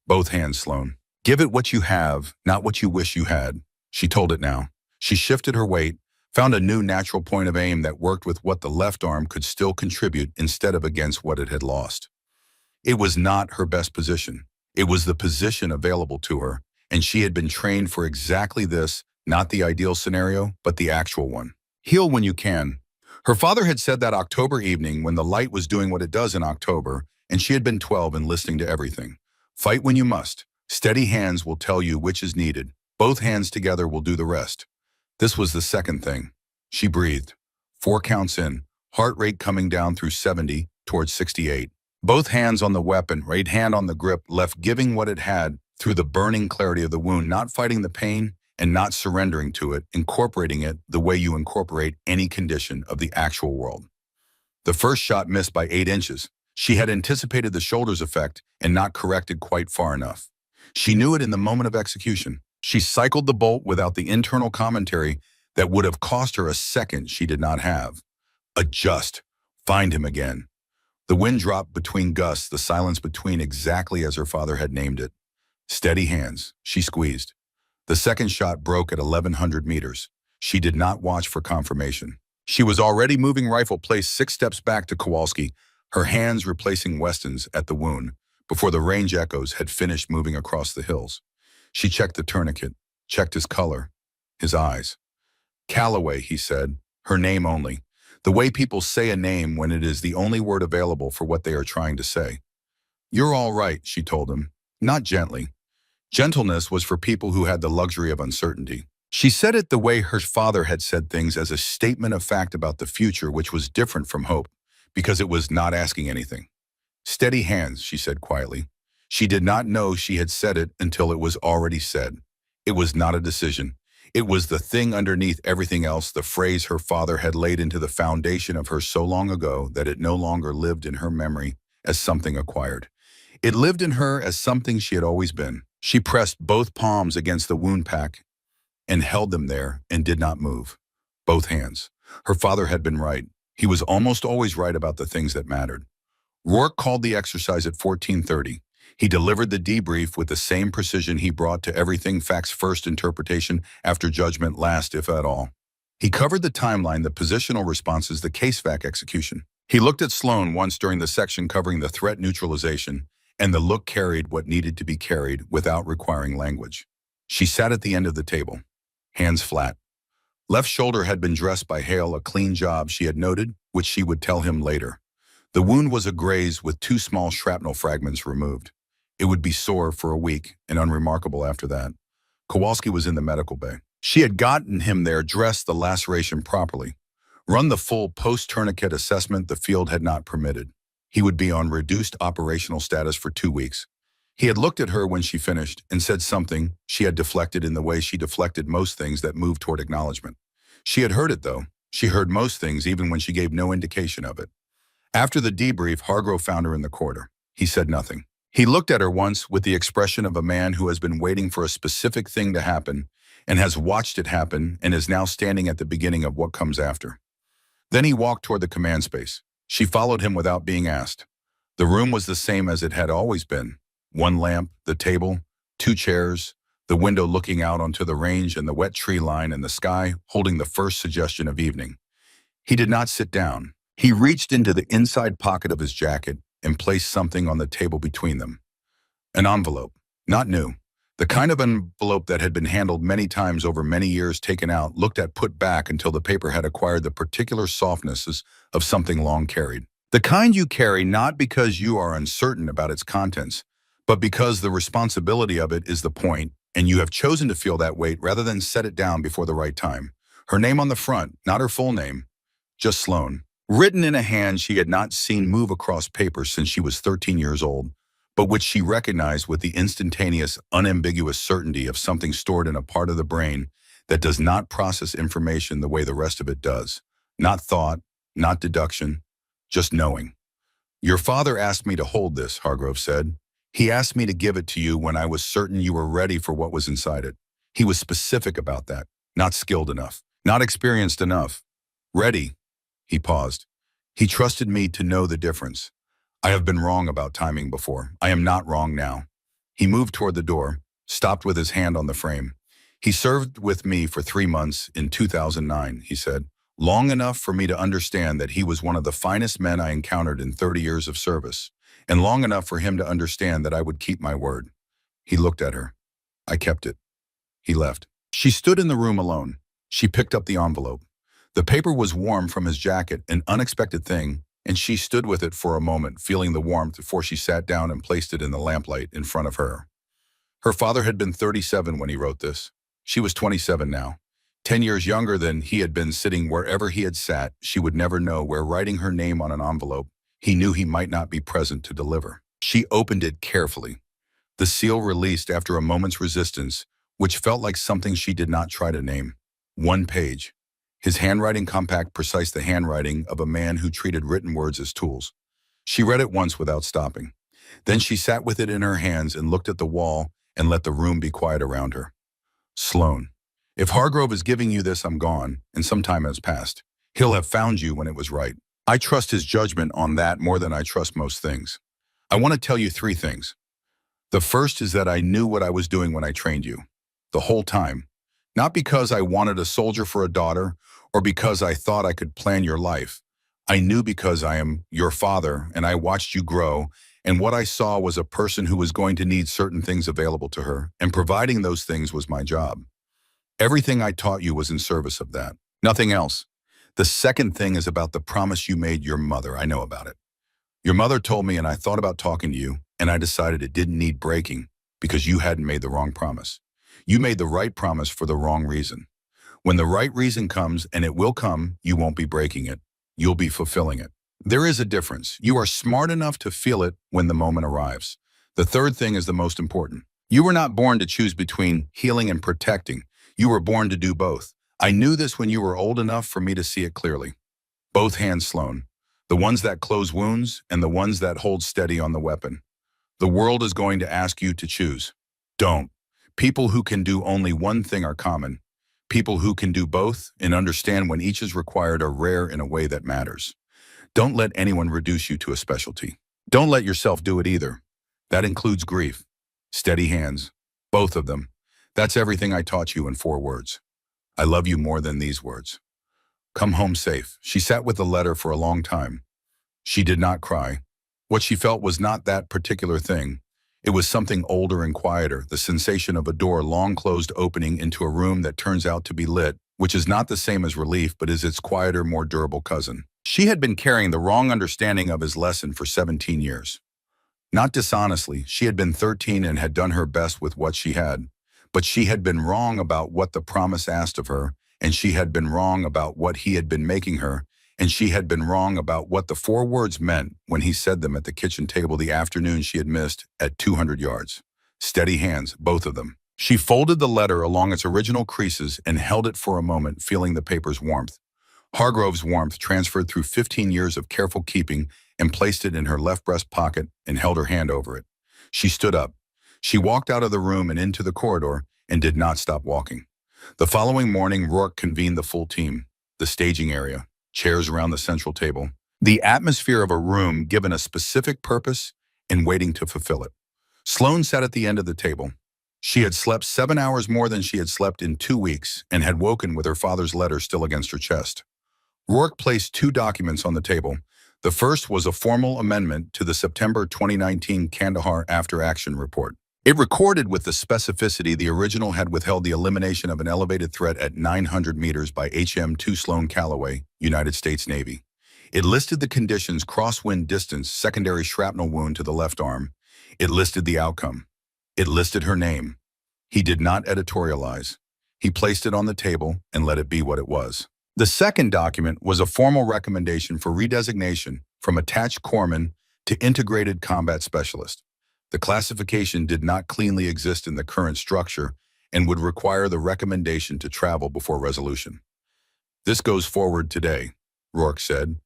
Both hands, Sloane. Give it what you have, not what you wish you had. She told it now. She shifted her weight, found a new natural point of aim that worked with what the left arm could still contribute instead of against what it had lost. It was not her best position. It was the position available to her, and she had been trained for exactly this, not the ideal scenario, but the actual one. Heal when you can. Her father had said that October evening when the light was doing what it does in October, and she had been 12 and listening to everything. Fight when you must. Steady hands will tell you which is needed. Both hands together will do the rest. This was the second thing. She breathed. 4 counts in, heart rate coming down through 70 towards 68. Both hands on the weapon, right hand on the grip, left giving what it had through the burning clarity of the wound, not fighting the pain and not surrendering to it, incorporating it the way you incorporate any condition of the actual world. The first shot missed by 8 inches. She had anticipated the shoulder's effect and not corrected quite far enough. She knew it in the moment of execution. She cycled the bolt without the internal commentary that would have cost her a second she did not have. Adjust. Find him again. The wind dropped between gusts, the silence between exactly as her father had named it. Steady hands. She squeezed. The second shot broke at 1,100 meters. She did not watch for confirmation. She was already moving rifle placed 6 steps back to Kowalski, her hands replacing Weston's at the wound, before the range echoes had finished moving across the hills. She checked the tourniquet, checked his color, his eyes. Calloway, he said, her name only. The way people say a name when it is the only word available for what they are trying to say. You're all right, she told him, not gently. Gentleness was for people who had the luxury of uncertainty. She said it the way her father had said things, as a statement of fact about the future, which was different from hope, because it was not asking anything. Steady hands, she said quietly. She did not know she had said it until it was already said. It was not a decision. It was the thing underneath everything else, the phrase her father had laid into the foundation of her so long ago that it no longer lived in her memory as something acquired. It lived in her as something she had always been. She pressed both palms against the wound pack and held them there and did not move. Both hands. Her father had been right. He was almost always right about the things that mattered. Rourke called the exercise at 14:30. He delivered the debrief with the same precision he brought to everything, facts first, interpretation after, judgment last, if at all. He covered the timeline, the positional responses, the case fact execution. He looked at Sloan once during the section covering the threat neutralization, and the look carried what needed to be carried without requiring language. She sat at the end of the table, hands flat. Left shoulder had been dressed by Hale, a clean job, she had noted, which she would tell him later. The wound was a graze with 2 small shrapnel fragments removed. It would be sore for a week and unremarkable after that. Kowalski was in the medical bay. She had gotten him there, dressed the laceration properly. Run the full post-tourniquet assessment the field had not permitted. He would be on reduced operational status for 2 weeks. He had looked at her when she finished and said something she had deflected in the way she deflected most things that moved toward acknowledgement. She had heard it, though. She heard most things even when she gave no indication of it. After the debrief, Hargrove found her in the corridor. He said nothing. He looked at her once with the expression of a man who has been waiting for a specific thing to happen and has watched it happen and is now standing at the beginning of what comes after. Then he walked toward the command space. She followed him without being asked. The room was the same as it had always been. 1 lamp, the table, 2 chairs, the window looking out onto the range and the wet tree line and the sky holding the first suggestion of evening. He did not sit down. He reached into the inside pocket of his jacket and placed something on the table between them. An envelope, not new. The kind of envelope that had been handled many times over many years, taken out, looked at, put back until the paper had acquired the particular softnesses of something long carried. The kind you carry not because you are uncertain about its contents, but because the responsibility of it is the point, and you have chosen to feel that weight rather than set it down before the right time. Her name on the front, not her full name, just Sloan. Written in a hand she had not seen move across paper since she was 13 years old, but which she recognized with the instantaneous, unambiguous certainty of something stored in a part of the brain that does not process information the way the rest of it does. Not thought, not deduction, just knowing. Your father asked me to hold this, Hargrove said. He asked me to give it to you when I was certain you were ready for what was inside it. He was specific about that, not skilled enough, not experienced enough. Ready. He paused. He trusted me to know the difference. I have been wrong about timing before. I am not wrong now. He moved toward the door, stopped with his hand on the frame. He served with me for 3 months in 2009, he said, long enough for me to understand that he was one of the finest men I encountered in 30 years of service, and long enough for him to understand that I would keep my word. He looked at her. I kept it. He left. She stood in the room alone. She picked up the envelope. The paper was warm from his jacket, an unexpected thing, and she stood with it for a moment, feeling the warmth before she sat down and placed it in the lamplight in front of her. Her father had been 37 when he wrote this. She was 27 now. 10 years younger than he had been. Sitting wherever he had sat, she would never know where, writing her name on an envelope he knew he might not be present to deliver. She opened it carefully. The seal released after a moment's resistance, which felt like something she did not try to name. One page. His handwriting compact, precise, the handwriting of a man who treated written words as tools. She read it once without stopping. Then she sat with it in her hands and looked at the wall and let the room be quiet around her. Sloan. If Hargrove is giving you this, I'm gone, and some time has passed. He'll have found you when it was right. I trust his judgment on that more than I trust most things. I want to tell you 3 things. The first is that I knew what I was doing when I trained you. The whole time. Not because I wanted a soldier for a daughter or because I thought I could plan your life. I knew because I am your father and I watched you grow, and what I saw was a person who was going to need certain things available to her, and providing those things was my job. Everything I taught you was in service of that. Nothing else. The second thing is about the promise you made your mother. I know about it. Your mother told me, and I thought about talking to you, and I decided it didn't need breaking because you hadn't made the wrong promise. You made the right promise for the wrong reason. When the right reason comes, and it will come, you won't be breaking it. You'll be fulfilling it. There is a difference. You are smart enough to feel it when the moment arrives. The third thing is the most important. You were not born to choose between healing and protecting. You were born to do both. I knew this when you were old enough for me to see it clearly. Both hands, Sloan. The ones that close wounds and the ones that hold steady on the weapon. The world is going to ask you to choose. Don't. People who can do only one thing are common. People who can do both and understand when each is required are rare in a way that matters. Don't let anyone reduce you to a specialty. Don't let yourself do it either. That includes grief. Steady hands. Both of them. That's everything I taught you in 4 words. I love you more than these words. Come home safe. She sat with the letter for a long time. She did not cry. What she felt was not that particular thing. It was something older and quieter, the sensation of a door long closed opening into a room that turns out to be lit, which is not the same as relief but is its quieter, more durable cousin. She had been carrying the wrong understanding of his lesson for 17 years. Not dishonestly, she had been 13 and had done her best with what she had. But she had been wrong about what the promise asked of her, and she had been wrong about what he had been making her, and she had been wrong about what the 4 words meant when he said them at the kitchen table the afternoon she had missed at 200 yards. Steady hands, both of them. She folded the letter along its original creases and held it for a moment, feeling the paper's warmth. Hargrove's warmth transferred through 15 years of careful keeping and placed it in her left breast pocket and held her hand over it. She stood up. She walked out of the room and into the corridor and did not stop walking. The following morning, Rourke convened the full team. The staging area, chairs around the central table, the atmosphere of a room given a specific purpose and waiting to fulfill it. Sloan sat at the end of the table. She had slept 7 hours more than she had slept in 2 weeks and had woken with her father's letter still against her chest. Rourke placed 2 documents on the table. The first was a formal amendment to the September 2019 Kandahar After-Action Report. It recorded with the specificity the original had withheld the elimination of an elevated threat at 900 meters by HM-2 Sloan Calloway, United States Navy. It listed the conditions: crosswind distance, secondary shrapnel wound to the left arm. It listed the outcome. It listed her name. He did not editorialize. He placed it on the table and let it be what it was. The second document was a formal recommendation for redesignation from attached corpsman to integrated combat specialist. The classification did not cleanly exist in the current structure and would require the recommendation to travel before resolution. This goes forward today, Rourke said.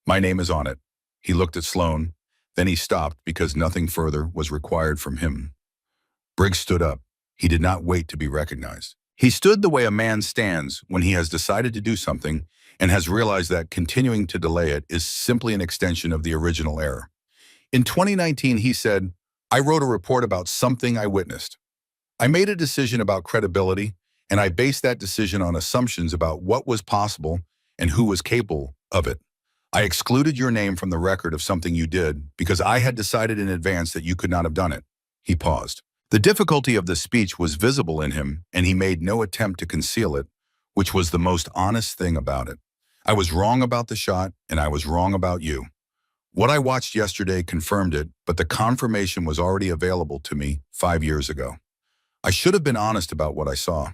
My name is on it. He looked at Sloan. Then he stopped because nothing further was required from him. Briggs stood up. He did not wait to be recognized. He stood the way a man stands when he has decided to do something and has realized that continuing to delay it is simply an extension of the original error. In 2019, he said, I wrote a report about something I witnessed. I made a decision about credibility, and I based that decision on assumptions about what was possible and who was capable of it. I excluded your name from the record of something you did because I had decided in advance that you could not have done it. He paused. The difficulty of the speech was visible in him, and he made no attempt to conceal it, which was the most honest thing about it. I was wrong about the shot, and I was wrong about you. What I watched yesterday confirmed it, but the confirmation was already available to me 5 years ago. I should have been honest about what I saw.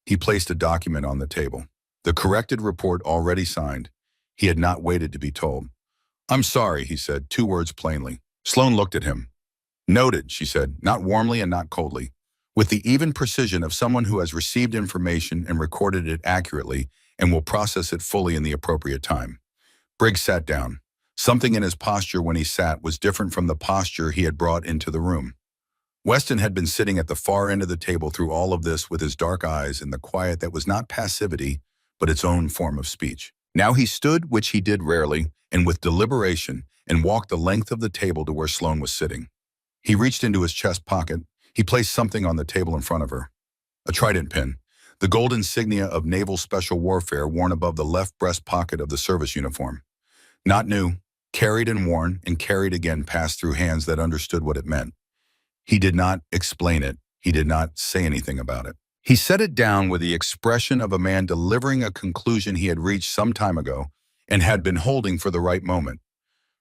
He placed a document on the table. The corrected report already signed. He had not waited to be told. I'm sorry, he said, 2 words plainly. Sloane looked at him. Noted, she said, not warmly and not coldly. With the even precision of someone who has received information and recorded it accurately and will process it fully in the appropriate time. Briggs sat down. Something in his posture when he sat was different from the posture he had brought into the room. Weston had been sitting at the far end of the table through all of this with his dark eyes and the quiet that was not passivity, but its own form of speech. Now he stood, which he did rarely, and with deliberation, and walked the length of the table to where Sloane was sitting. He reached into his chest pocket. He placed something on the table in front of her. A trident pin, the gold insignia of naval special warfare worn above the left breast pocket of the service uniform. Not new, carried and worn, and carried again passed through hands that understood what it meant. He did not explain it. He did not say anything about it. He set it down with the expression of a man delivering a conclusion he had reached some time ago and had been holding for the right moment.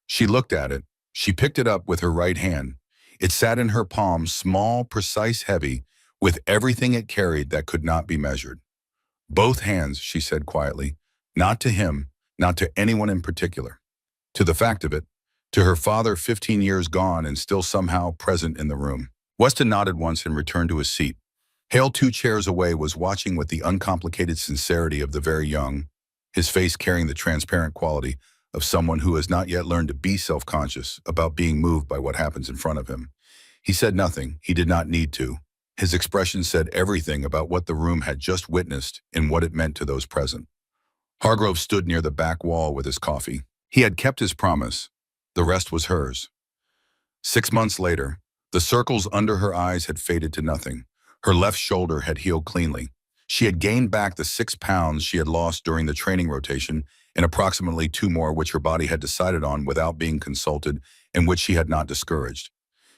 She looked at it. She picked it up with her right hand. It sat in her palm, small, precise, heavy, with everything it carried that could not be measured. Both hands, she said quietly, not to him, not to anyone in particular. To the fact of it, to her father 15 years gone and still somehow present in the room. Weston nodded once and returned to his seat. Hale, 2 chairs away, was watching with the uncomplicated sincerity of the very young, his face carrying the transparent quality of someone who has not yet learned to be self-conscious about being moved by what happens in front of him. He said nothing. He did not need to. His expression said everything about what the room had just witnessed and what it meant to those present. Hargrove stood near the back wall with his coffee. He had kept his promise. The rest was hers. 6 months later, the circles under her eyes had faded to nothing. Her left shoulder had healed cleanly. She had gained back the 6 pounds she had lost during the training rotation and approximately 2 more which her body had decided on without being consulted and which she had not discouraged.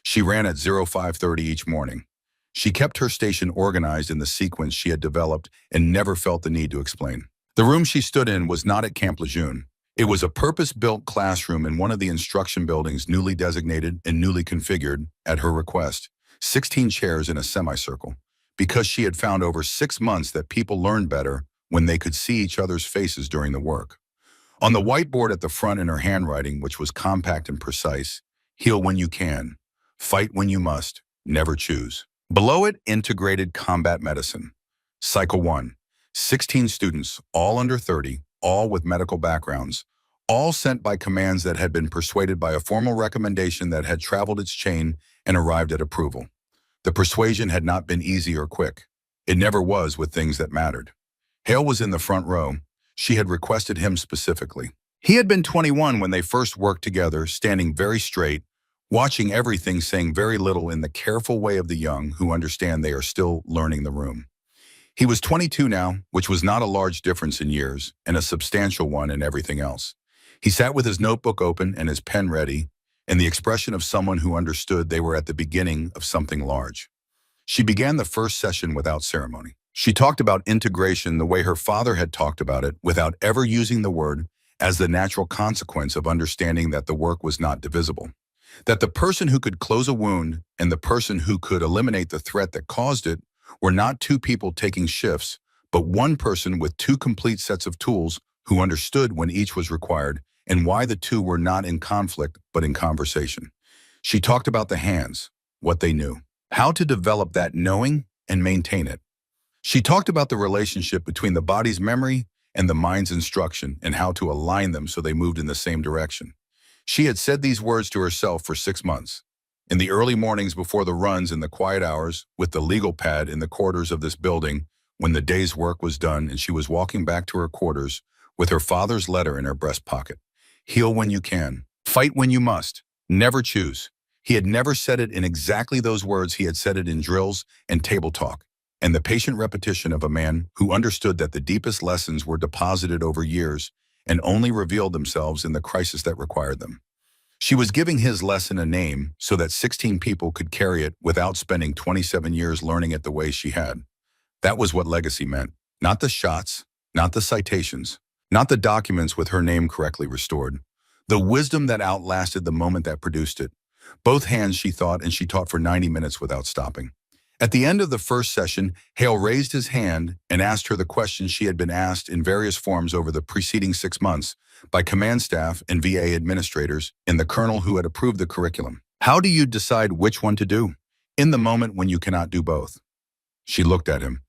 She ran at 05:30 each morning. She kept her station organized in the sequence she had developed and never felt the need to explain. The room she stood in was not at Camp Lejeune. It was a purpose-built classroom in one of the instruction buildings newly designated and newly configured, at her request, 16 chairs in a semicircle, because she had found over 6 months that people learned better when they could see each other's faces during the work. On the whiteboard at the front in her handwriting, which was compact and precise, heal when you can, fight when you must, never choose. Below it, integrated combat medicine. Cycle 1, 16 students, all under 30, all with medical backgrounds, all sent by commands that had been persuaded by a formal recommendation that had traveled its chain and arrived at approval. The persuasion had not been easy or quick. It never was with things that mattered. Hale was in the front row. She had requested him specifically. He had been 21 when they first worked together, standing very straight, watching everything, saying very little in the careful way of the young who understand they are still learning the room. He was 22 now, which was not a large difference in years, and a substantial one in everything else. He sat with his notebook open and his pen ready, and the expression of someone who understood they were at the beginning of something large. She began the first session without ceremony. She talked about integration the way her father had talked about it, without ever using the word, as the natural consequence of understanding that the work was not divisible. That the person who could close a wound and the person who could eliminate the threat that caused it were not 2 people taking shifts, but 1 person with 2 complete sets of tools who understood when each was required and why the 2 were not in conflict but in conversation. She talked about the hands, what they knew, how to develop that knowing and maintain it. She talked about the relationship between the body's memory and the mind's instruction and how to align them so they moved in the same direction. She had said these words to herself for 6 months. In the early mornings before the runs, in the quiet hours, with the legal pad in the corridors of this building, when the day's work was done and she was walking back to her quarters with her father's letter in her breast pocket. Heal when you can. Fight when you must. Never choose. He had never said it in exactly those words. He had said it in drills and table talk, and the patient repetition of a man who understood that the deepest lessons were deposited over years and only revealed themselves in the crisis that required them. She was giving his lesson a name so that 16 people could carry it without spending 27 years learning it the way she had. That was what legacy meant. Not the shots, not the citations, not the documents with her name correctly restored. The wisdom that outlasted the moment that produced it. Both hands, she thought, and she taught for 90 minutes without stopping. At the end of the first session, Hale raised his hand and asked her the questions she had been asked in various forms over the preceding 6 months by command staff and VA administrators and the colonel who had approved the curriculum. How do you decide which one to do? In the moment when you cannot do both. She looked at him.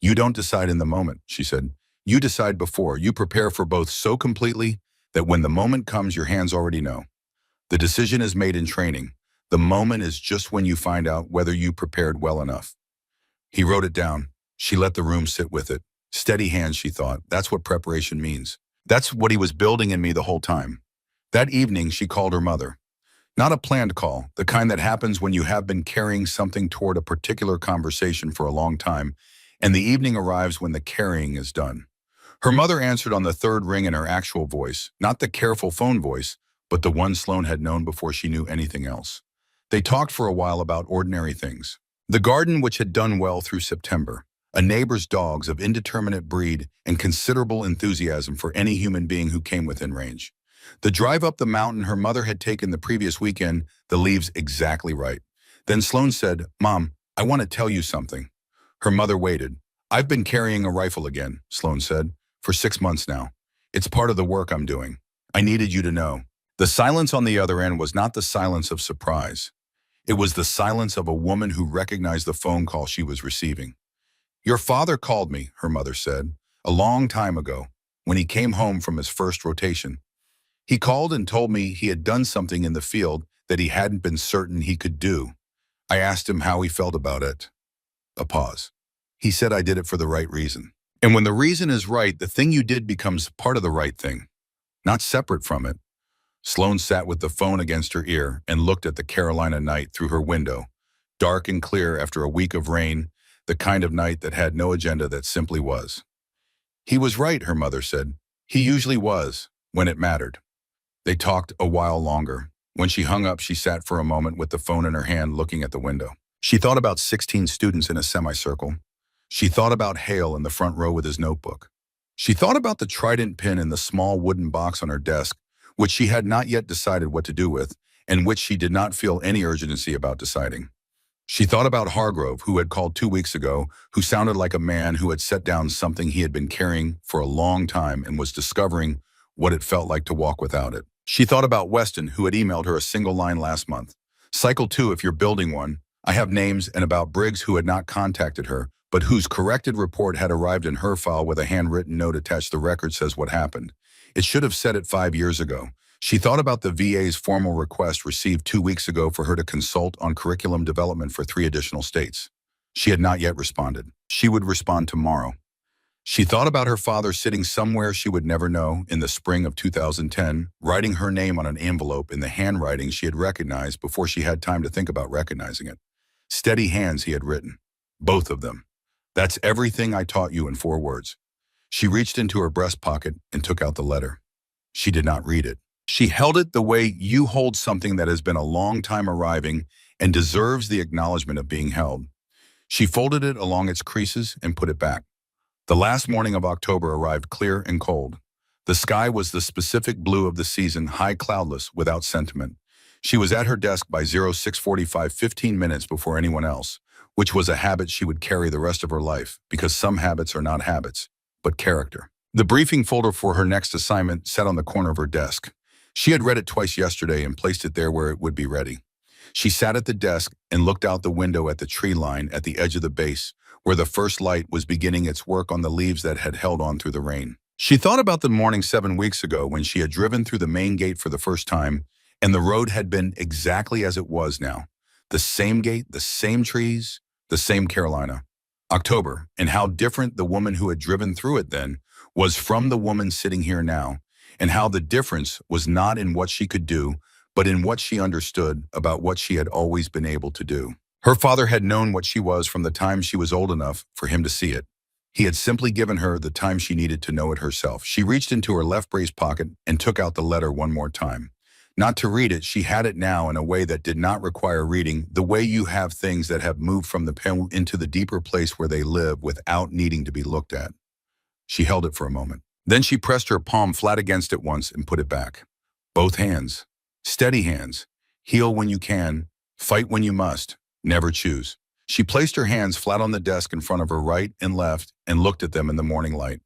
You don't decide in the moment, she said. You decide before. You prepare for both so completely that when the moment comes, your hands already know. The decision is made in training. The moment is just when you find out whether you prepared well enough. He wrote it down. She let the room sit with it. Steady hands, she thought. That's what preparation means. That's what he was building in me the whole time. That evening, she called her mother. Not a planned call, the kind that happens when you have been carrying something toward a particular conversation for a long time, and the evening arrives when the carrying is done. Her mother answered on the third ring in her actual voice, not the careful phone voice, but the one Sloan had known before she knew anything else. They talked for a while about ordinary things. The garden, which had done well through September, a neighbor's dogs of indeterminate breed and considerable enthusiasm for any human being who came within range. The drive up the mountain her mother had taken the previous weekend, the leaves exactly right. Then Sloan said, Mom, I want to tell you something. Her mother waited. I've been carrying a rifle again, Sloan said, for 6 months now. It's part of the work I'm doing. I needed you to know. The silence on the other end was not the silence of surprise. It was the silence of a woman who recognized the phone call she was receiving. Your father called me, her mother said, a long time ago, when he came home from his first rotation. He called and told me he had done something in the field that he hadn't been certain he could do. I asked him how he felt about it. A pause. He said I did it for the right reason. And when the reason is right, the thing you did becomes part of the right thing, not separate from it. Sloan sat with the phone against her ear and looked at the Carolina night through her window, dark and clear after a week of rain, the kind of night that had no agenda, that simply was. He was right, her mother said. He usually was, when it mattered. They talked a while longer. When she hung up, she sat for a moment with the phone in her hand looking at the window. She thought about 16 students in a semicircle. She thought about Hale in the front row with his notebook. She thought about the trident pin in the small wooden box on her desk, which she had not yet decided what to do with, and which she did not feel any urgency about deciding. She thought about Hargrove, who had called 2 weeks ago, who sounded like a man who had set down something he had been carrying for a long time and was discovering what it felt like to walk without it. She thought about Weston, who had emailed her a single line last month. Cycle 2 if you're building one. I have names, and about Briggs, who had not contacted her, but whose corrected report had arrived in her file with a handwritten note attached. The record says what happened. It should have said it 5 years ago. She thought about the VA's formal request received 2 weeks ago for her to consult on curriculum development for 3 additional states. She had not yet responded. She would respond tomorrow. She thought about her father sitting somewhere she would never know in the spring of 2010, writing her name on an envelope in the handwriting she had recognized before she had time to think about recognizing it. Steady hands, he had written. Both of them. That's everything I taught you in 4 words. She reached into her breast pocket and took out the letter. She did not read it. She held it the way you hold something that has been a long time arriving and deserves the acknowledgement of being held. She folded it along its creases and put it back. The last morning of October arrived clear and cold. The sky was the specific blue of the season, high cloudless, without sentiment. She was at her desk by 06:45, 15 minutes before anyone else, which was a habit she would carry the rest of her life, because some habits are not habits, but character. The briefing folder for her next assignment sat on the corner of her desk. She had read it twice yesterday and placed it there where it would be ready. She sat at the desk and looked out the window at the tree line at the edge of the base, where the first light was beginning its work on the leaves that had held on through the rain. She thought about the morning 7 weeks ago when she had driven through the main gate for the first time, and the road had been exactly as it was now. The same gate, the same trees, the same Carolina. October, and how different the woman who had driven through it then was from the woman sitting here now, and how the difference was not in what she could do, but in what she understood about what she had always been able to do. Her father had known what she was from the time she was old enough for him to see it. He had simply given her the time she needed to know it herself. She reached into her left breast pocket and took out the letter one more time. Not to read it, she had it now in a way that did not require reading, the way you have things that have moved from the pen into the deeper place where they live without needing to be looked at. She held it for a moment. Then she pressed her palm flat against it once and put it back. Both hands. Steady hands. Heal when you can. Fight when you must. Never choose. She placed her hands flat on the desk in front of her right and left and looked at them in the morning light.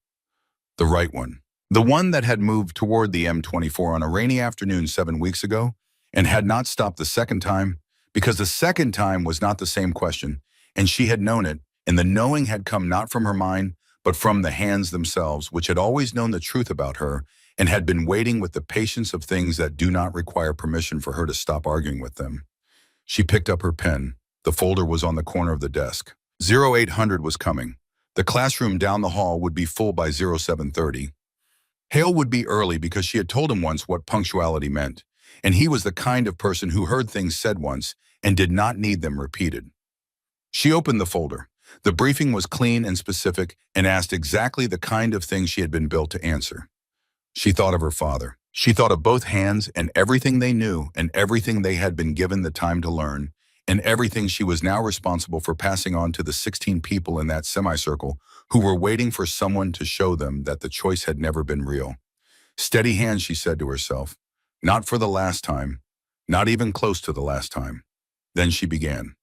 The right one. The one that had moved toward the M24 on a rainy afternoon 7 weeks ago and had not stopped the second time because the second time was not the same question, and she had known it, and the knowing had come not from her mind, but from the hands themselves, which had always known the truth about her and had been waiting with the patience of things that do not require permission for her to stop arguing with them. She picked up her pen. The folder was on the corner of the desk. 0800 was coming. The classroom down the hall would be full by 0730. Hale would be early because she had told him once what punctuality meant, and he was the kind of person who heard things said once and did not need them repeated. She opened the folder. The briefing was clean and specific and asked exactly the kind of thing she had been built to answer. She thought of her father. She thought of both hands and everything they knew and everything they had been given the time to learn and everything she was now responsible for passing on to the 16 people in that semicircle who were waiting for someone to show them that the choice had never been real. Steady hands, she said to herself. Not for the last time. Not even close to the last time. Then she began.